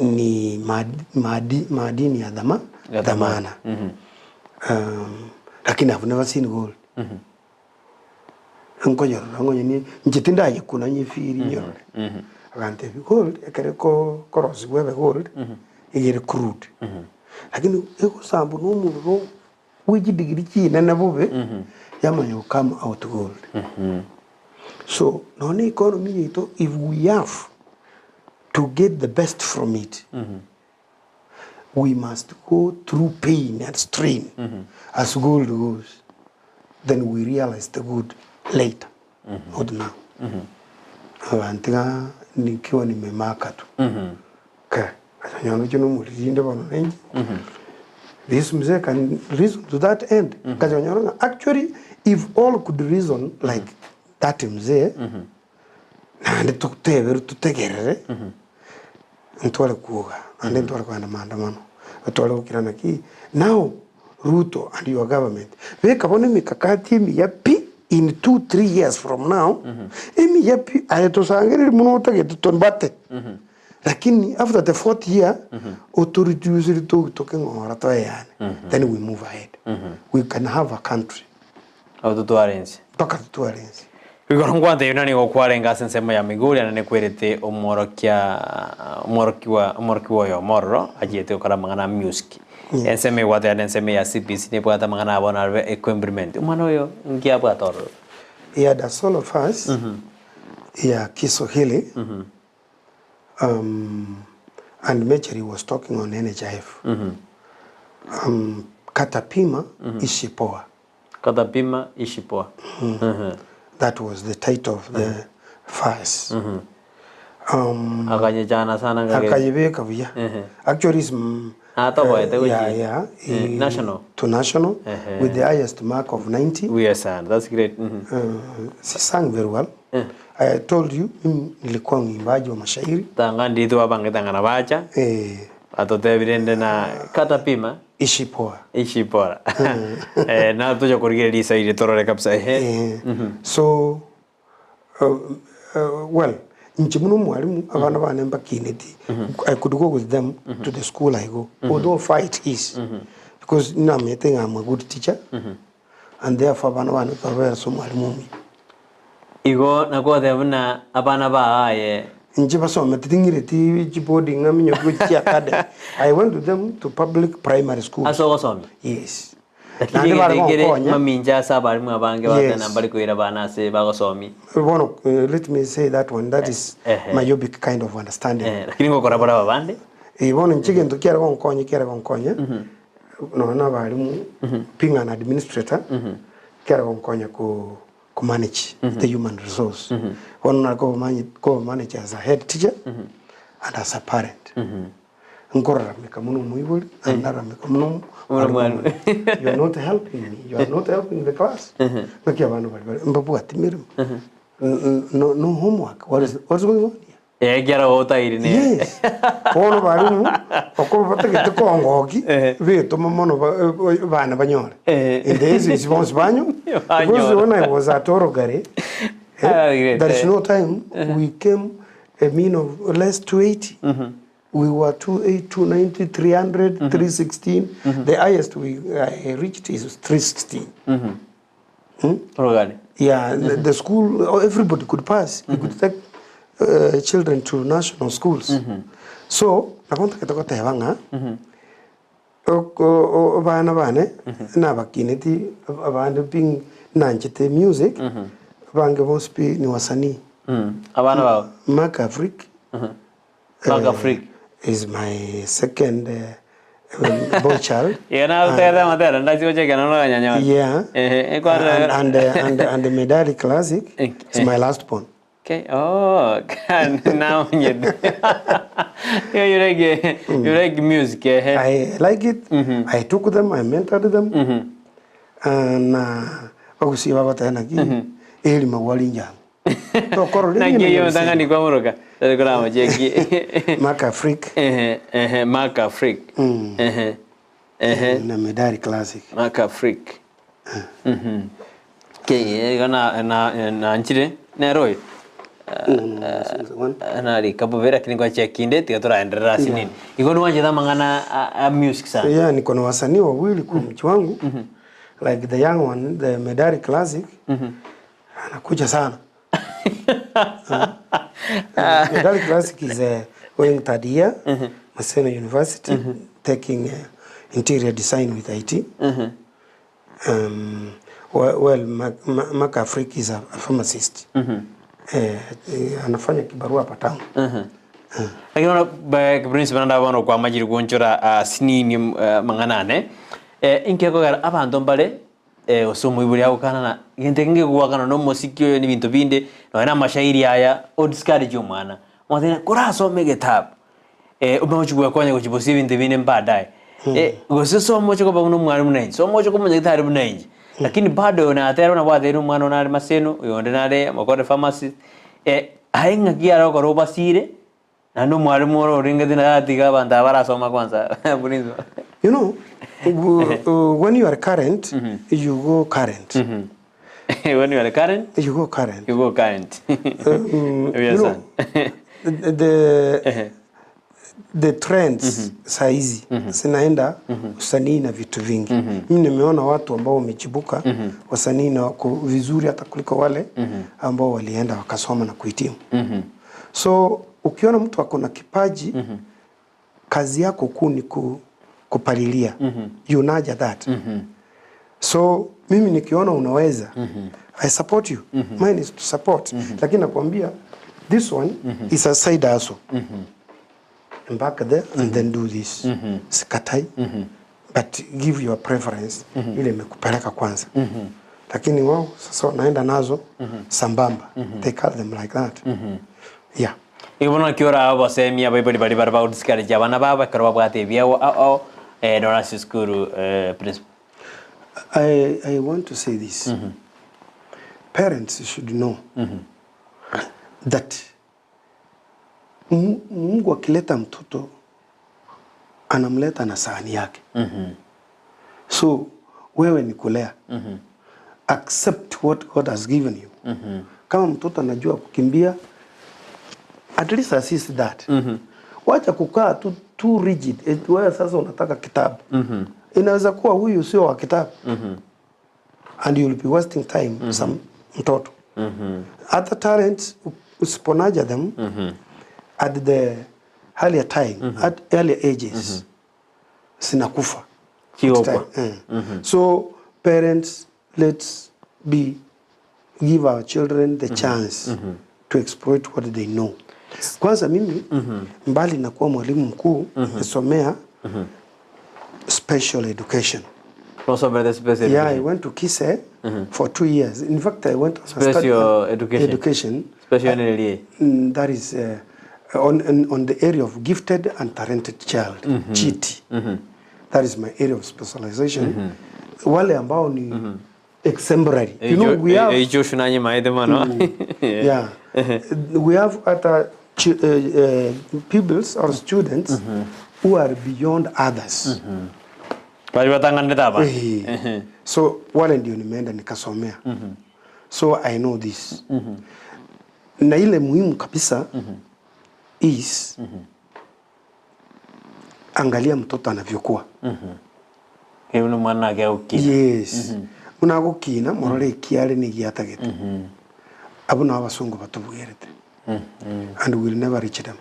ni madini ya dhamana lakini I've never seen gold ngonya ni njitinda yikuna nyifiri nyoro agante gold ekere ko cross webe gold igere crude lakini eko sambu no muro wiji digiri china na bube yamanyo come out gold so no ni economy yeto if we have to get the best from it we must go through pain and strain as gold goes then we realize the good later not now antiga nikiwa nimemaka tu ka asanyano chino mulinde bano nengi this mzee can reason to that end kazanyano actually if all could reason like that mzee and tutegerere ntwale kuoga and ntwale kwa maandamano ntwale ukirana ki now Ruto and your government we kabone mikakati mi yapi in 2-3 years from now emi yapi ayetosangere muno tagetonbate lakini after the 4th year authority usually talking ngora to yani then we move ahead we can have a country of the Tuarensi paka Tuarensi Bigoro ngwante yunani gokwarenga sensemo ya Migori anane kwerete omoroki wa yo morro ajiete okara mangana music. Enseme wate enseme ya CPC ne bwata mangana abona equipment. Umano yo ngia bwatoro. Yeah, that's all of us. Yeah, Kiswahili. And Mecheri was talking on NHIF. Katapima Ishipoa. Katapima Ishipoa. That was the title of the verse. Akajana sana ngage. Akajibeka vya. Actually is national to national with the highest mark of 90. We are son. That's great. She sang very well. I told you nilikuwa mwimbaji wa mashairi. Tanga ndito wabange tanga na bacha. Atote evidente na Katapima Ishipoa. Na tuja kurigire lisa ile torore kapsa So well, nchimuno mwalimu abana banemba kineti. I could go with them to the school I go. Although fight is because I'm a good teacher and therefore abana bane kabera so mwalimu. Igo nako debuna abana baaye Njiba so metingireti jibodi ngaminyo kuchi academy. I went to them to public primary school. Aso somi. Yes. Maminja sabari mwabange watana mbali kuira bana se bagosomi. Let me say that one. That is myopic kind of understanding. Lakini ngokora bora babande. Bono nchige ntukiara gonkonya. No na bali ping an administrator. Kiara gonkonya ku manage the human resource. One na go manage as a head teacher and as a parent. Ngorra mekamuno muibuli andara mekamuno you are not helping me, you are not helping the class. Makia bana bali mbabu atimira no homework. What's going on here? Kiara ota irine. Yes. Ono bali mu okoba take kongoki veto mamono bana banyore. In this is once banyo because when I was at Orogare there is no time we came a mean of less 280. We were 280, 290, 300, 316. The highest we reached is 316. Yeah, the school, everybody could pass. You could take children to national schools. So, nakonta ketoka tewanga. Bana bane na bakineti abande ping nanchete music. Bange mospi ni wasanii. Abana bao. Makafrik. Makafrik is my second boy child. Yeah, and the Medali Classic is my last born. Okay. Oh, now you like music. I like it. I took them. I mentored them. And Gusii baba tena ki eli mawalinja. To korole ni yo tanga ni kwa muroka. Telegrama jeki. Makafrik. Makafrik. Na Medali Classic. Makafrik. Okay, na nchire na roy. Nari kabuvera kiningwa chekinde tigatora endelea sinini. Iko nuanje mangana music sana. Yeah, niko na wasanii wawili kwa mchi wangu. Like the young one, the Medali Classic. Anakuja sana. Medali Classic is going third year, Maseno University, taking interior design with IT. Well, Makafrik is a pharmacist. Anafanya kibarua hapa town. Lakini ona Prince Bananda wano kwa majiri kuonchora sinini manganane. Inkeko gara abantu mbale osomo ibuli yako kana na gente nge kuwakana no muziki yo ni bintu binde no na mashairi haya odiscourage umwana mwathina kuraso megetabu umeochukua kwanya kuchibosi bintu binde mbadaye goseso mocho kwa bamuno mwalimu nanyi so mocho kwa muziki munanyi lakini bado unatera na bwatera umwana onari maseno yonde nare Makori pharmacy hainga kiara ko robasire na no mwalimu oro ringa dina atiga banda barasoma kwanza Prince. You know, when you are current, you go current. When you are current, you go current. You go current. You know, the trends saizi zinaenda usanii na vitu vingi. Mimi nimeona watu ambao wamechibuka wasanii na wako vizuri hata kuliko wale ambao walienda wakasoma na kuhitimu. So ukiona mtu ako na kipaji, kazi yako kuu ni kupalilia. You nurture that. So mimi nikiona unaweza, I support you. Mine is to support. Lakini nakwambia this one is a side hustle. Back there and then do this. Sikatai. But give your preference ile imekupeleka kwanza. Lakini wao sasa wanaenda nazo sambamba. They call them like that. Yeah. Ibona kiora abo semia bali barba udiskari jabana baba karwa bwate biawo dona siskuru principal. I want to say this. Parents should know that Mungu akileta mtoto anamleta na sahani yake. So wewe ni kulea. Accept what God has given you. Kama mtoto anajua kukimbia, at least assist that. Wacha kukaa too rigid. Wewe sasa unataka kitabu. Inaweza kuwa huyu sio wa kitabu. And you will be wasting time some mtoto. Other talents usiponaja them at the earlier time, at earlier ages, sinakufa. So parents, let's give our children the chance to exploit what they know. Kwanza mimi mbali na kuwa mwalimu mkuu, nisomea special education. Also the special education. I went to Kisii for 2 years. In fact, I went on special education. Special that is on the area of gifted and talented child, GT. That is my area of specialization. Wale ambao ni exemplary. You know, we have yeah. We have other pupils or students who are beyond others. So wale ndio nimeenda nikasomea. So I know this. Na ile muhimu kabisa is angalia mtoto anavyokuwa. Yes. Unagukina morore kiale ni giatagete. Abo na abasungu batubwirete. And we will never reach them.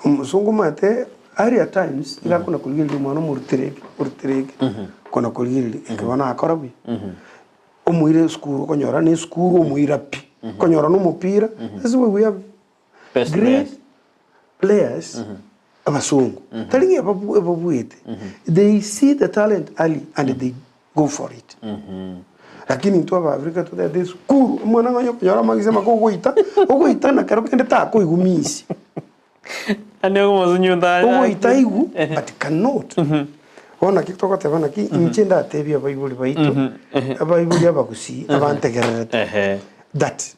Musungu mate area times ila kuna kulgiri mwana murtirege kuna kulgiri ikabana akarabi umuire skuru konyora ni skuru umuira pi konyora no mupira. That's why we have best great players abasungu talingi ababuete. They see the talent early and they go for it. Lakini mtu wa Afrika today this skuru mwana nganyo konyora magisema ko goita na karo kende ta ko igumisi. But cannot. Ona kitoko tebana ki inchenda tebia Bible baitu. Bible ya Gusii abantegerete. That.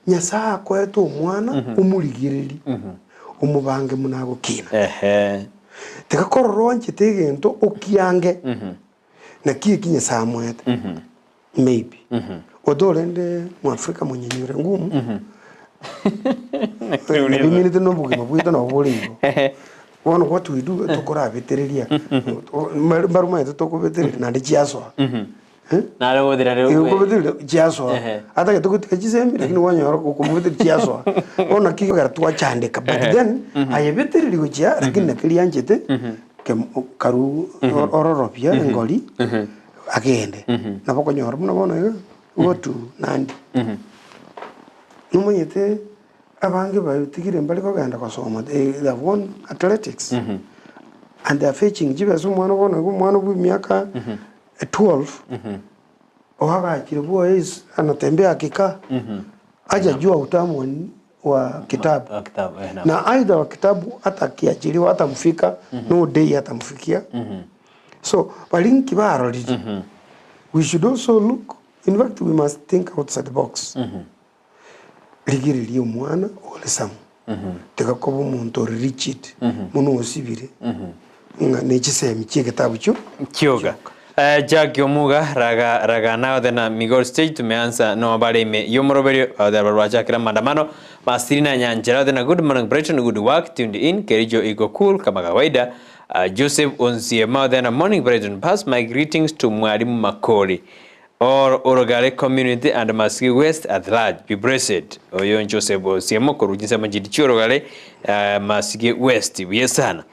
Nyasa kwetu mwana umurigiriri. Umubange munago kina. Tekakororo nche tegento okiange. Na kiye kinyasa mwete. Maybe. Odolende mu Afrika munyenyure ngumu. Bimilite no bugi mabuita no bolingo. What we do to kora veterilia. Baruma yetu to veterilia na ndichiaso. Na leo dirare. Ko veterilia chiaso. Ata ketu kujisemi lakini wanyoro ko veterilia chiaso. Ona kiko gara tuwa chandeka. But then aye veterilia kuchia lakini nakilia njete ke karu ororopia ngoli agende. Na boko nyoro mna bona go to Nandi. Numanyete abange bayotigire mbali ko ganda kwasoma. They have won athletics. And they are fetching jibe so mwana bu miaka 12. Ohaga kiribuo is anatembea akika. Aja jua utamu wa kitabu. Na aidha wa kitabu hata kiachiliwa hata mfika no day hata mfikia. So balinki barolidi. We should also look, in fact we must think outside the box. Rigiri umwana olesamu. Teka kobo muntu rigid. Muno osibire. Nga nechisemi kitabu cyo. Kyoga. Jack Yomuga raga nao tena Migori stage tumeanza no habari ime yomoroberio da barwaja kila maandamano masirina nyanjera tena good morning Brighton good work tuned in Kerijo iko cool kama kawaida. Joseph Onsiema tena morning Brighton pass my greetings to Mwalimu Makori or Orogale community and Masiki West at large be blessed. Oyo Joseph Onsiema kurujisa majidi chorogale Masiki West yesana.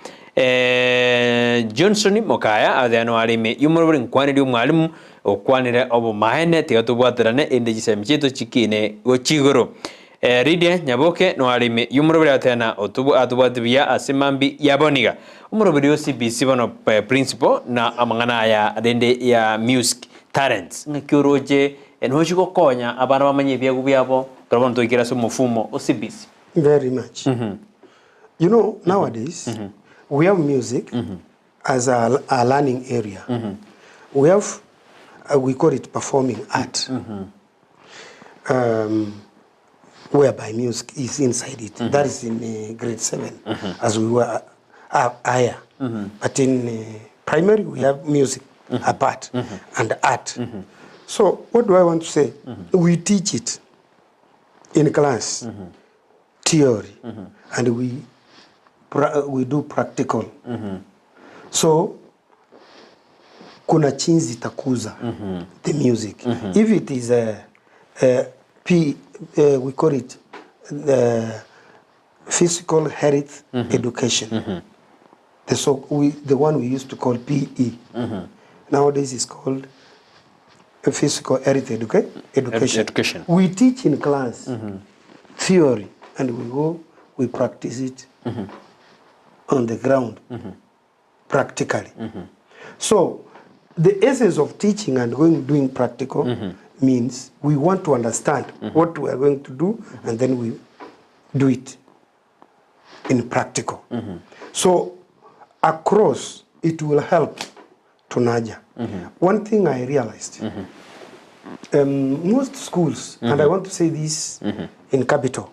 Johnson Mokaya adano alime yumurubrin kwaniri umwalimu okwanira obo mahene tigatubwaterane endegisa mcheto chikine gochigoro Ridia Nyaboke no alime yumurubira atana otubu atubwatibia asemambi yaboniga umurubiri CBC bono principal na amangana ya dende ya music talents ngakyoroje enhoji kokonya abana bamanye byagu byabo turabona toikira so mufumo CBC very much. You know, nowadays we have music as a learning area. We have, we call it performing art, whereby music is inside it. That is in grade 7, as we were higher. But in primary, we have music apart and art. So what do I want to say? We teach it in class, theory, and we do practical. So kuna chinzi takuza the music. If it is we call it physical health education. The one we used to call PE. Nowadays it's called physical health education. We teach in class theory, and we practice it on the ground, practically. So the essence of teaching and doing practical means we want to understand what we are going to do, and then we do it in practical. So across, it will help to Naja. One thing I realized, most schools, and I want to say this in capital,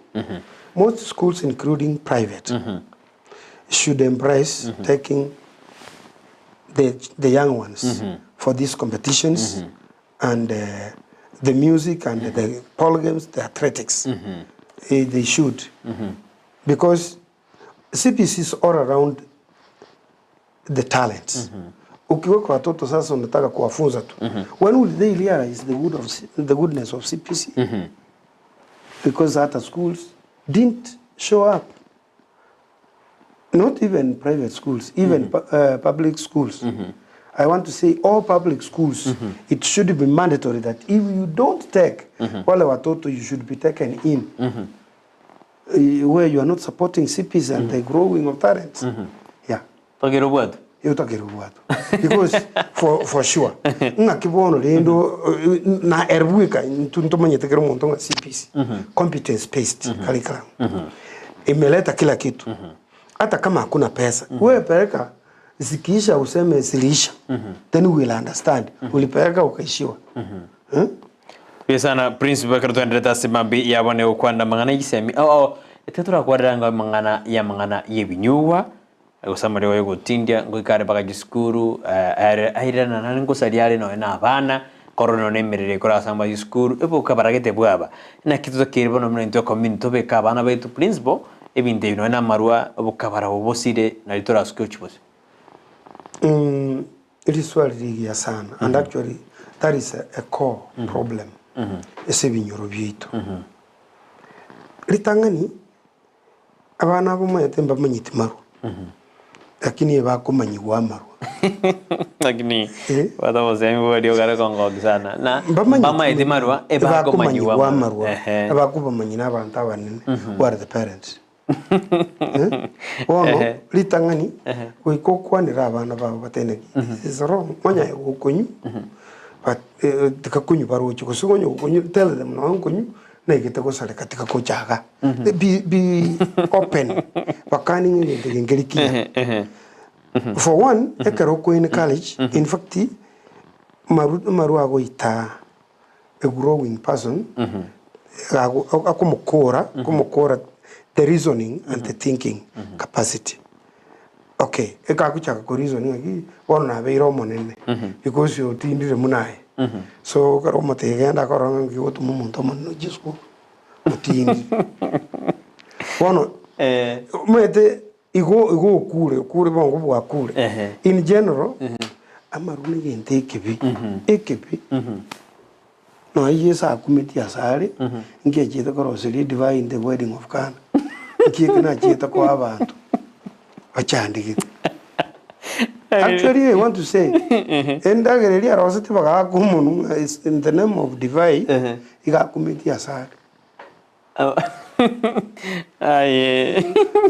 most schools, including private, should embrace taking the young ones for these competitions and the music and the pole games, the athletics. They should. Because CPC is all around the talents. Ukiweka watoto sasa unataka kuwafunza tu. When will they realize the goodness of CPC? Because other schools didn't show up. Not even private schools, even public schools. I want to say all public schools, it should be mandatory that if you don't take wale watoto, you should be taken in. Where you are not supporting CPs and the growing of talents. Yeah. Because for sure, ngakibono lendo na erbuika ntumanye tekero montonga CPC, competence based curriculum. Imeleta kila kitu. Hata kama hakuna pesa, wewe peleka zikiisha useme zilisha. Then we will understand. Ulipeleka ukaishiwa. Pesana principal kartuendeta simambi yabone ukwanda mangana yisemi. Tetura kwadanga mangana yebinyuwa. Usamari wa gutindia ngikare baka giskuru airana nango sariale no na abana korono nemerere kora samba giskuru ebo kabaragete bwaba na kitu zakirbo no mento community be kabana betu principal ebinte no na marua obukabara obosire na litora sketchbos. It is really sana, and actually that is a core problem. Esebinyoro byitu. Litangani abana bo mayatemba manyiti maru. Lakini bakumanyi wamarwa. Lakini watu sema wadi ogara kongo sana na mama eti marwa bakumanyi wamarwa. Bakumanyi n'abantu abanene who are the parents. Ono litangani wikokwanira abana babo bateneki is wrong. Mwanya ukonyu but tikakunyu baruchi kusugonyo ukonyu tell them no ukonyu na igitego sale katika kochaga be open bakani ni ngelikia. For one, ekaroko in college, in fact, maru ago ita a growing person, akumukora, the reasoning and the thinking capacity. okay ekakuchaka ko reason ngaki wona beiro monene because you tindire munae so karo mategenda koronga ngi otumu muntu mano jisku mutindi wono mete igo kure bongo bwa kure in general amaruni gente ekebi no yesa kumiti asari ngi chita ko seli divine the wedding of Kana ngi kana chita ko abantu achandi actually I want to say enda gereli arosati baga kumunu in the name of divine iga kumiti asari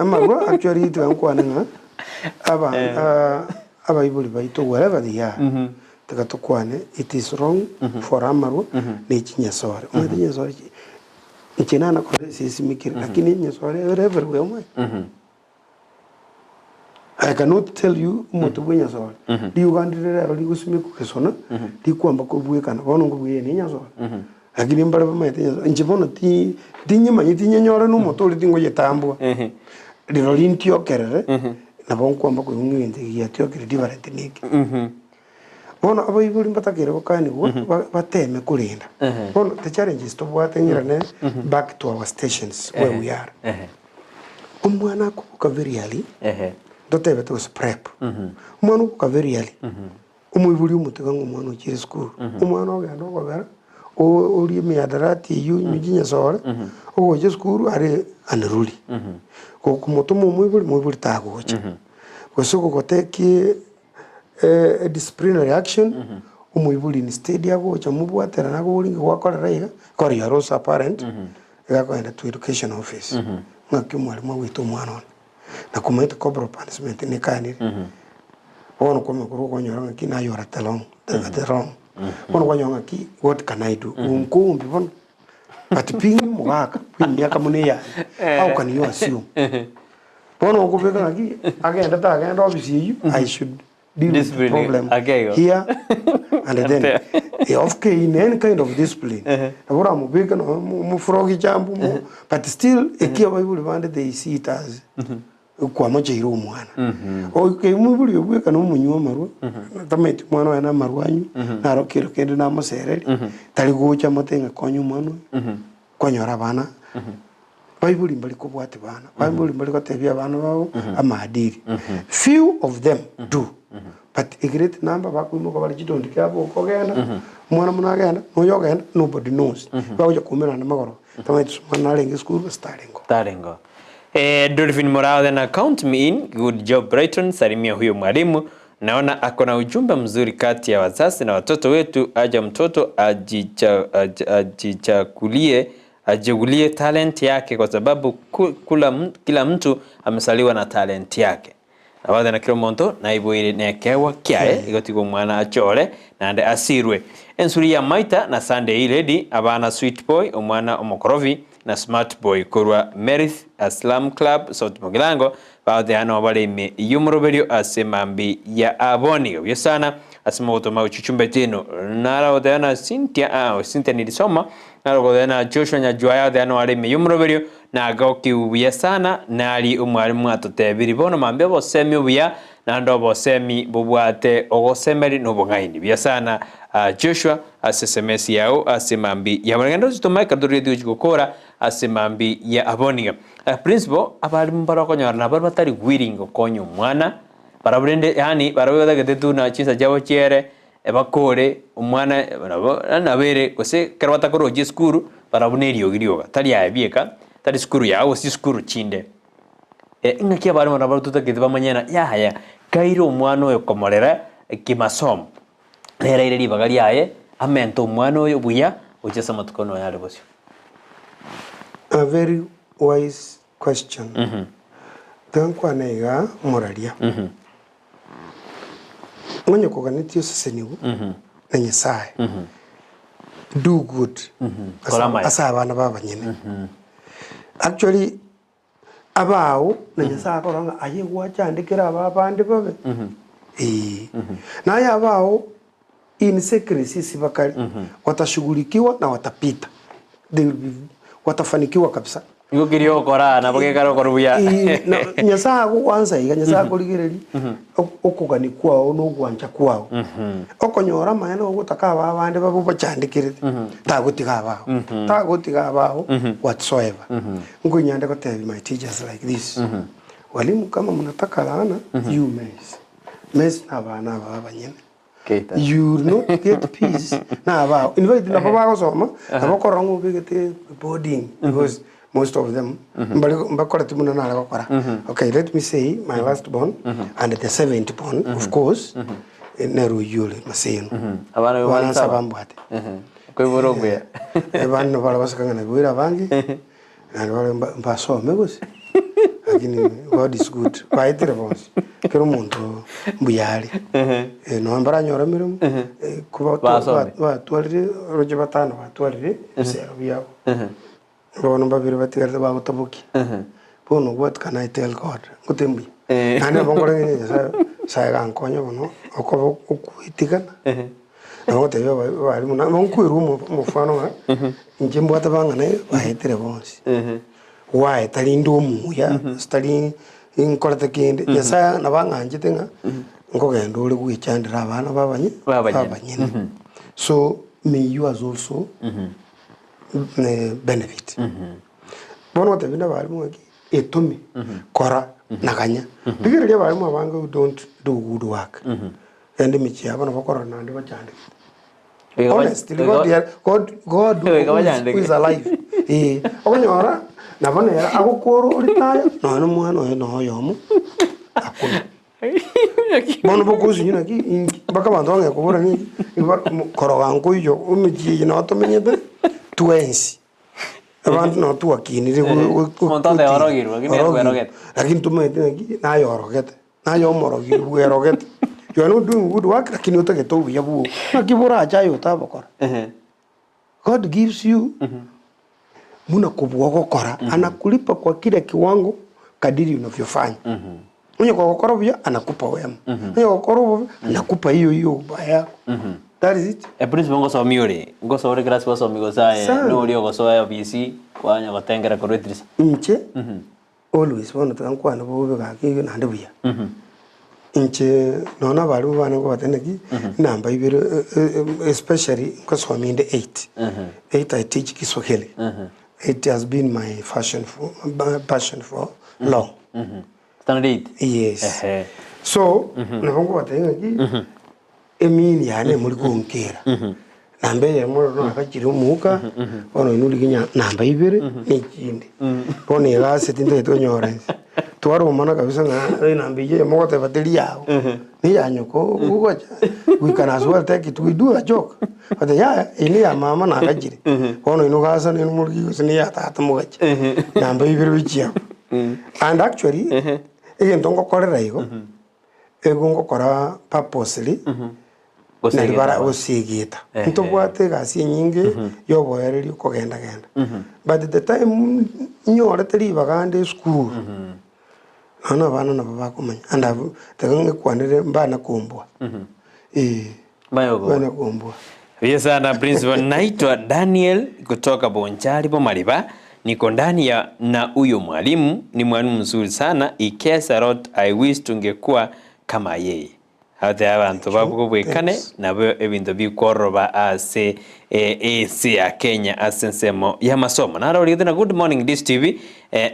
ama actually to ankwana aba ibuli baito whatever they are takatokwane it is wrong for amaru ne chinyasore umwe chinyasore ichina na kore sisi mikiri lakini chinyasore everywhere umwe I cannot tell you mutu bwenyasore di ugandire ro di gusimi kukesona di kwamba ko bwekana bono ngubwiye ne nyasore lakini mbale bamete njibono ti nyima nyitinyanyora no motori tingo yetambwa liro lintiokerere na bonkwamba ko ngwinde yatiokerere different niki bono abo ibuli mbatakire okani bateme kulinda bono the challenges to bwatengirane back to our stations where we are umwana kuka very early dotebe to prep umwana kuka very early umubuli umutega ngumwana ukiri school umwana ogenda ogobera ori miadarati yu nyinya sore o je school are anruli ko kumotomo mwibuli tagocha kosoko koteki disciplinary action umwibuli ni state yago cha mubwatera nago ulingi wakorera iga kori yarosa parent igakwenda to education office ngaki mwalimu wito mwana na kumaita cobra punishment ni kaniri ono kwa mkuru kwa nyora kina yora talong the wrong ono kwa nyora ki what can I do unkumbi bon but ping mwaka miaka muneya how can you assume bono kubeka ki agenda office you I should deal with the problem here and then okay in any kind of discipline abura mubeka no mufrogi jambu but still ekia bible bande they see it as kwa majiro umwana okay mubuli obweka no munywa maru tamete mwana wana marwanyu narokero kende na musereri tali gocha matenga konyu mwana konyora bana bible mbali ko bwate bana bible mbali ko tebya bana babo amadiri few of them do but a great number bakumo ko bali chidondi kyabo kogenda mwana munagenda noyogenda nobody knows bawo kumira na magoro tamete mwana alenge school staringo Dolphin Morao then count me in. Good job Brighton. Salimia huyo mwalimu. Naona akona ujumbe mzuri kati ya wazazi na watoto wetu. Aja mtoto ajichagulie talent yake kwa sababu kila mtu amesaliwa na talent yake. Na wada na kilo monto na ibo ile nekewa kiae igotiko mwana achole na ande asirwe. Ensuri ya maita na Sunday lady abana sweet boy omwana omokorovi na smart boy korwa Merith Aslam Club South Mogilango baadhi hano wale yumroberio asemambi ya aboni obyo sana asema utoma uchuchumbe tino nara odana Cynthia nilisoma nara odana Joshua Nyajwaya odana wale yumroberio na agoki ubiya sana nali umwalimu atotebiri bono mambe bosemi ubiya na ndo bosemi bubwate ogosemeri nobongaini biya sana Joshua asesemesi yao asemambi ya marangendo zitomai kaduri dio chikokora asemambi ya aboniga principal abali mbara konyora na batari willing konyo mwana baraburende yani barabuda getetu na chinsa jabo chere ebakore umwana nabere kose karwata koro je skuru barabunerio girioga tali yabieka tali skuru yao si skuru chinde ingakia bari mara tutakete bamanyana ya kairo umwana yo komorera kimasomo rera ile libagari yae amento umwana yo buya uchesa matukono yale bosyo. A very wise question. Tankwa nega moralia. Mwenye koganitio sasenibu na nyesae. Do good. Asa abana baba nyene. Actually abao na nyesae koranga aye gwachandikira ababande babe. Na ya abao in secrecy sibakali watashughulikiwa na watapita. They will be watafanikiwa kabisa Igo kirio kora na boge karo koruya. Nyasa ko kwanza iga nyasa ko ligireri. Okugani kwao no gwanja kwao. Okonyora maana ogutaka abande babo bachandikirite. Tagutiga abao. Tagutiga abao whatsoever. Ngunyande ko tell my teachers like this. Walimu kama mnataka laana you mess na bana baba nyene. You will not get peace. Na abao. In fact na baba ko soma abakorango bigete boarding because most of them okay, let me say my last born and the 7th born of course neru yule maseno abana wana sabambwate ko borogwe ebana bala basakanga na gwira bangi and wale mbaso megosi lakini God is good baitire bonse kero muntu mbuyali no mbara nyora mirum kuba twalire roje batano twalire sero byabo Bono babiri batigarte ba gutabuki. Bono what can I tell God? Gutembi. Nane bongore ni sa gankonyo bono okobo okuitigana. No te yo bari muna bonkuiru mu fano ha. Njimbo atabanga ne bahetere bonsi. Why tali ndomu ya stali inkorate kinde yasa nabanga njitenga ngogendo uri gwichandira abana babanye. So may you as also benefit. Bono what bina bali mu etumi kora nakanya. Bigire ya bali mu abanga who don't do good work. And michi abana bakora nande bachande. Honestly God who is alive. Okonyora nabone ya agukoro ulitaya no mwana no yomu. Akuna. Bono bokuzi nyina ki bakabantu kubura ni koroga nkuyo umichi na otomenyete twensi. Abantu no tu akinire montón de orogir, lakini tumete na yorogete. Na yomorogir werogete. You are not doing good work lakini utageto buyabu. Nakibura acha utabokora. God gives you muna kubwa gukora anakulipa kwa kile kiwango kadiri unavyofanya. Mwenye kwa gukora bya anakupa wema. Mwenye gukora bya anakupa hiyo ubaya. That is it. Principal ngoso miore. Ngoso ore gracias ngoso migosae. No ori ngoso ya BC kwanya gotengera koretrisa. Inche. Always one tankwana bobe ga ki nande buya. Inche nona bali bana ko bateneki namba ibere especially ngoso minde 8. 8 I teach Kiswahili. It has been my passion for long. Standard 8. Yes. So, nabongo bateneki emini yane muri kunkera. Nambe ya moro no akakiri umuka ono inuri ginya namba ibere n'ikindi. Bone yase tinde tonyore. Twaro mana kabisa na nambe ye mogote bateri yao. Ni yanyoko ugoja. We can as well take it, we do a joke. But ya ini ya mama na akakiri. Ono inu gasa ni muri gusini ya tata mugacha. Namba ibere bichia. And actually tongo korera igo. Egungo kora purposely. Nalibara osigita. Ntobwate gasi nyinge yoboyereri ukogenda genda. But at the time nyore teri bagande school. Ana bana na baba kumanya. Anda tegange kwanire mbana kumbwa. Bana kumbwa. Yesa na principal naitwa Daniel kutoka Bonchari Bomariba. Niko ndani ya na huyo mwalimu ni mwalimu mzuri sana. Ikesa rot I wish tungekuwa kama yeye. Hata abantu babugubwekane nabo ebintu bikoroba ase ya Kenya asensemo ya masomo. Nara uri na good morning this TV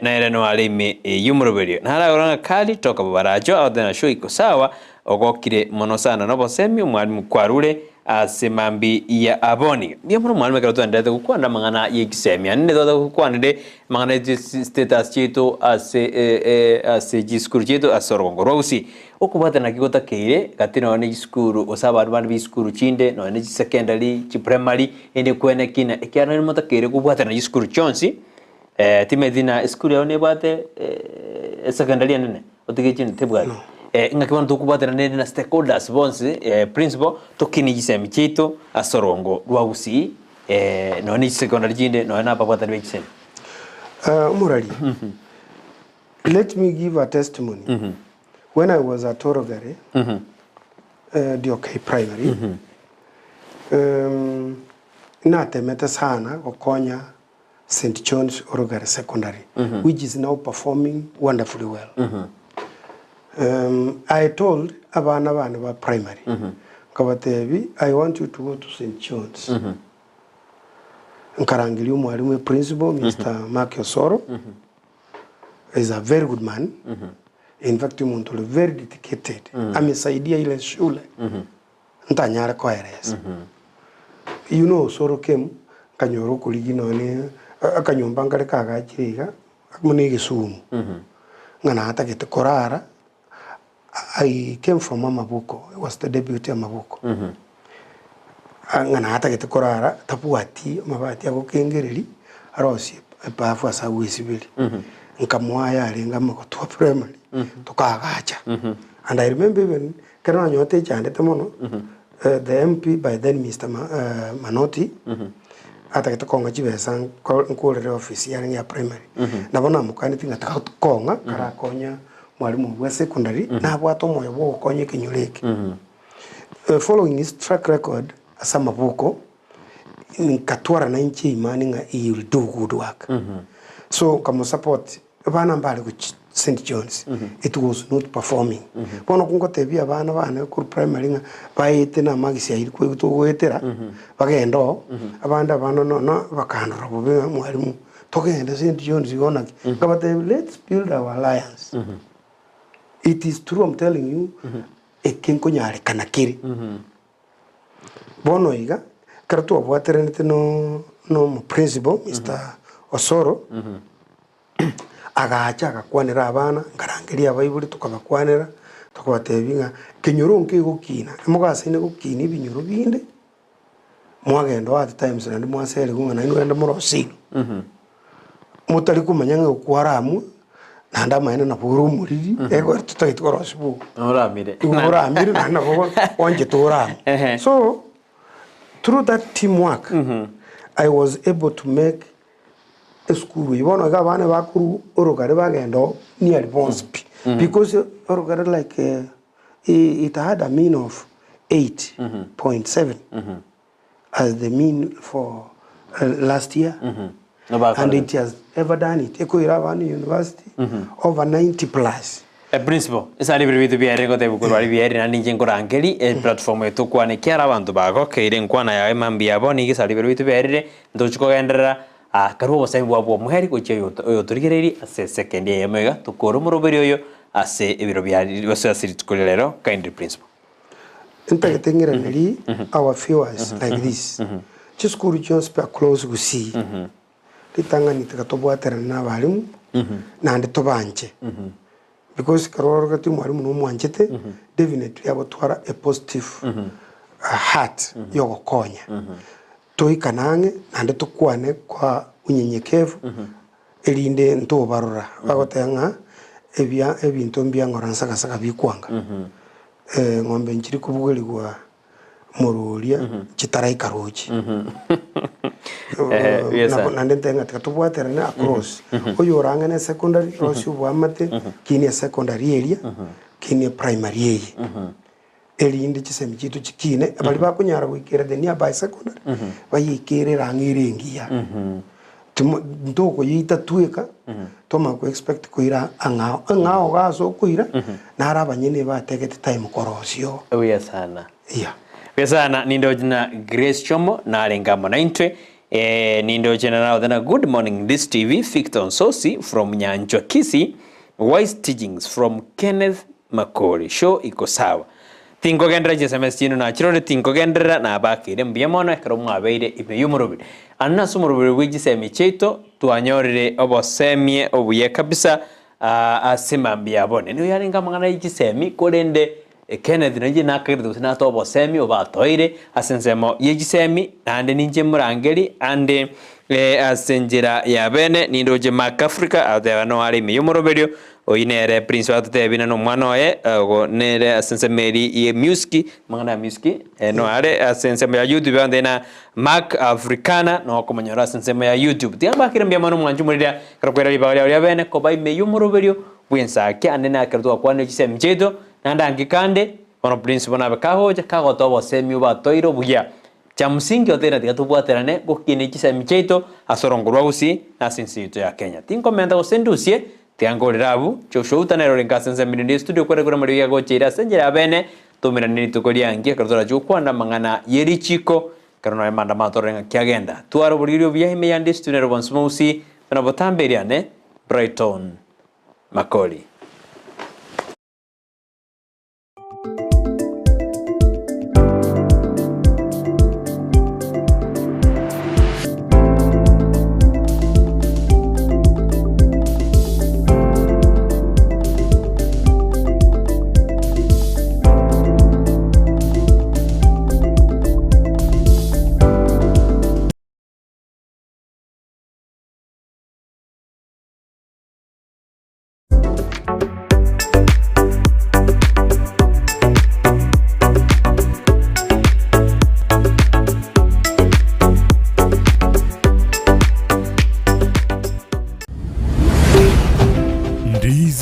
na era no alime yumuroberio. Nara uranga kali toka barajo au na show iko sawa ogokire mono sana no bosemi mwalimu kwarure ase mambi ya aboni. Bia muno mwalimu karato ndete kukwanda mangana yekisemia nne doda kukwanda mangana status cheto ase discours cheto asorongo rosi okubata na kigota keire katina wane discours osaba abantu discours chinde no wane secondary chi primary ende kwene kina ekyana ni mota keire kubata na discours chonsi timedina school yone bate secondary nene otige chinde tebwa ngakibana tukubata na stakeholders bonse principal tokini gisemi cheto asorongo rwa Gusii no ni secondary chinde no na papa tani bekisemi umurali. Let me give a testimony. When I was at Torogare, DOK Primary, natemete sana kukonya St. John's Orogare Secondary, which is now performing wonderfully well. I told abana primary, Kabatevi, I want you to go to St. John's. Nkarangili mwalimu principal, Mr. Mark Osoro, is a very good man. In fact, Muntole very dedicated. Amesaidia ile shule. Ntanyara kwa RS. You know, Osoro came, kanyoro kuligino ni, akanyombangale kagachiriga, akumuni Gisumu. Ngana hata kete korara. I came from Mabuko. I was the deputy of Mabuko. Ngana hata kete korara, tapuati, mabati yako kengereli, arosi, pafu asa uisibili. Nkamwaya alinga makotua primary. Tukagacha. And I remember even, kana nyote chande temono, the MP by then Mr. Manoti, hata kete konga chive sang, nkuolere office ya primary. Nabona mukani tinga konga, karakonya, mwalimu wa secondary na bwato moyo bo konye kinyuleke following his track record asa Mabuko nkatwara na inchi imani nga he will do good work so kama support bana mbali ku St. John's it was not performing bono kungo tebia bana ku primary nga baite na magisi ayiri ku gwetera bagendo abanda bano no bakandura bube mwalimu togenda St. John's gona kabate let's build our alliance it is true, I'm telling you, ekenko nyare kanakiri. Bono iga, karatu abuaterenete no principal, Mr. Osoro, agacha agakwanira abana, ngarangeri abayibuli tukabakwanira, tukabatebinga, kenyoro nke gukina, mugase ne gukina ibinyoro binde, mwagendo at times na mwasere gunga na ndo murosino. Mutari kumanya kwaramu, nanda maina na puru muriri ego tutagitwa rosbu oramire na bo onje tora so through that teamwork I was able to make a school you wanna ga bana bakuru orogare bagendo near Bonspi because orogare like it had a mean of 8.7 as the mean for last year and it has ever done it. Eko Iravani University over 90 plus. A principal, isali bibitu byareko tebukurwali byari na ninje ngorangeli platform yetu kwane kyara abantu bago keire nkwana yawe mambi yaboni gisali bibitu byarire ndochiko gendera karuo bosembu abo muheri kuche yo turigireri ase second year mega tukoro muroberi oyo ase ibiro byari bose asiri tukolero kind principal. Ntagetengira neri our viewers like this. Just could just be close Gusii. Litanga nitakatobwatera na balimu na ndetobanje because karoro gati mwalimu no mwanjete definitely abotwara a positive heart yo gokonya toikanange na ndetukwane kwa unyenyekevu elinde ntobarora bagotenga ebintu mbya ngoransa kasaka bikwanga ngombe nchiri kubugeligwa murulia chitarai karoji na ndenga tukatubwatera na across oyo orangane secondary cross ubwamate kini secondary area kini primary area elinde chisemi chitu chikine abali bakunyara gwikira the nearby secondary bayikire rangire ngiya ndoko yita tueka toma ko expect kuira angao gaso kuira na arabanyene bategete time korosio oya sana yeah Pesana nindo jina Grace Chomo na alengamo na intwe nindo jina na udana Good Morning This TV Victor Sosi from Nyanjwa Kisii Wise Teachings from Kenneth Makori show iko sawa tinko gendera SMS chino na chirore tinko gendera na bakire mbiamono ekaro mwabeire ibe yumurubiri anna sumurubiri wiji semi cheito tuanyorire obosemie obuye kabisa asema mbiabone niyo yalenga mangana yiji semi kolende Kenneth nje nakirdo na tobo semi obatoire asensemo yegisemi ande ninje murangeli ande asenjera ya bene nindoje Mark Africa ade no ali miyumoroberio oyinere prince wate bina no mwanoye go nere asensemeri ye music mangana music no ale asensemo ya YouTube ande na Mark Africana no komanyora asensemo ya YouTube tiamba kirambia mano mwanju murira karakwera libagala ya bene ko bai miyumoroberio bwensake ande nakirdo akwane gisemi chedo nanda angikande ono principal na bakahoja kagotobo semi ba toiro buya cha msingi otera tikatubwaterane gukinikisa micheito asorongorwa Gusii na sinsi itu ya Kenya tinkomenda gusendusie tiangorirabu choshouta nero rinkasense mirindi studio kwere kura mariya gochira senjera bene tumira nini tukoria ngia karutora jukwana mangana yerichiko karona manda matorenga kiagenda tuaro buririo byahime yandi studio nero bonsumusi na botamberiane Brighton Makori.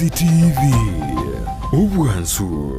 Ndizi TV, Ubwansu.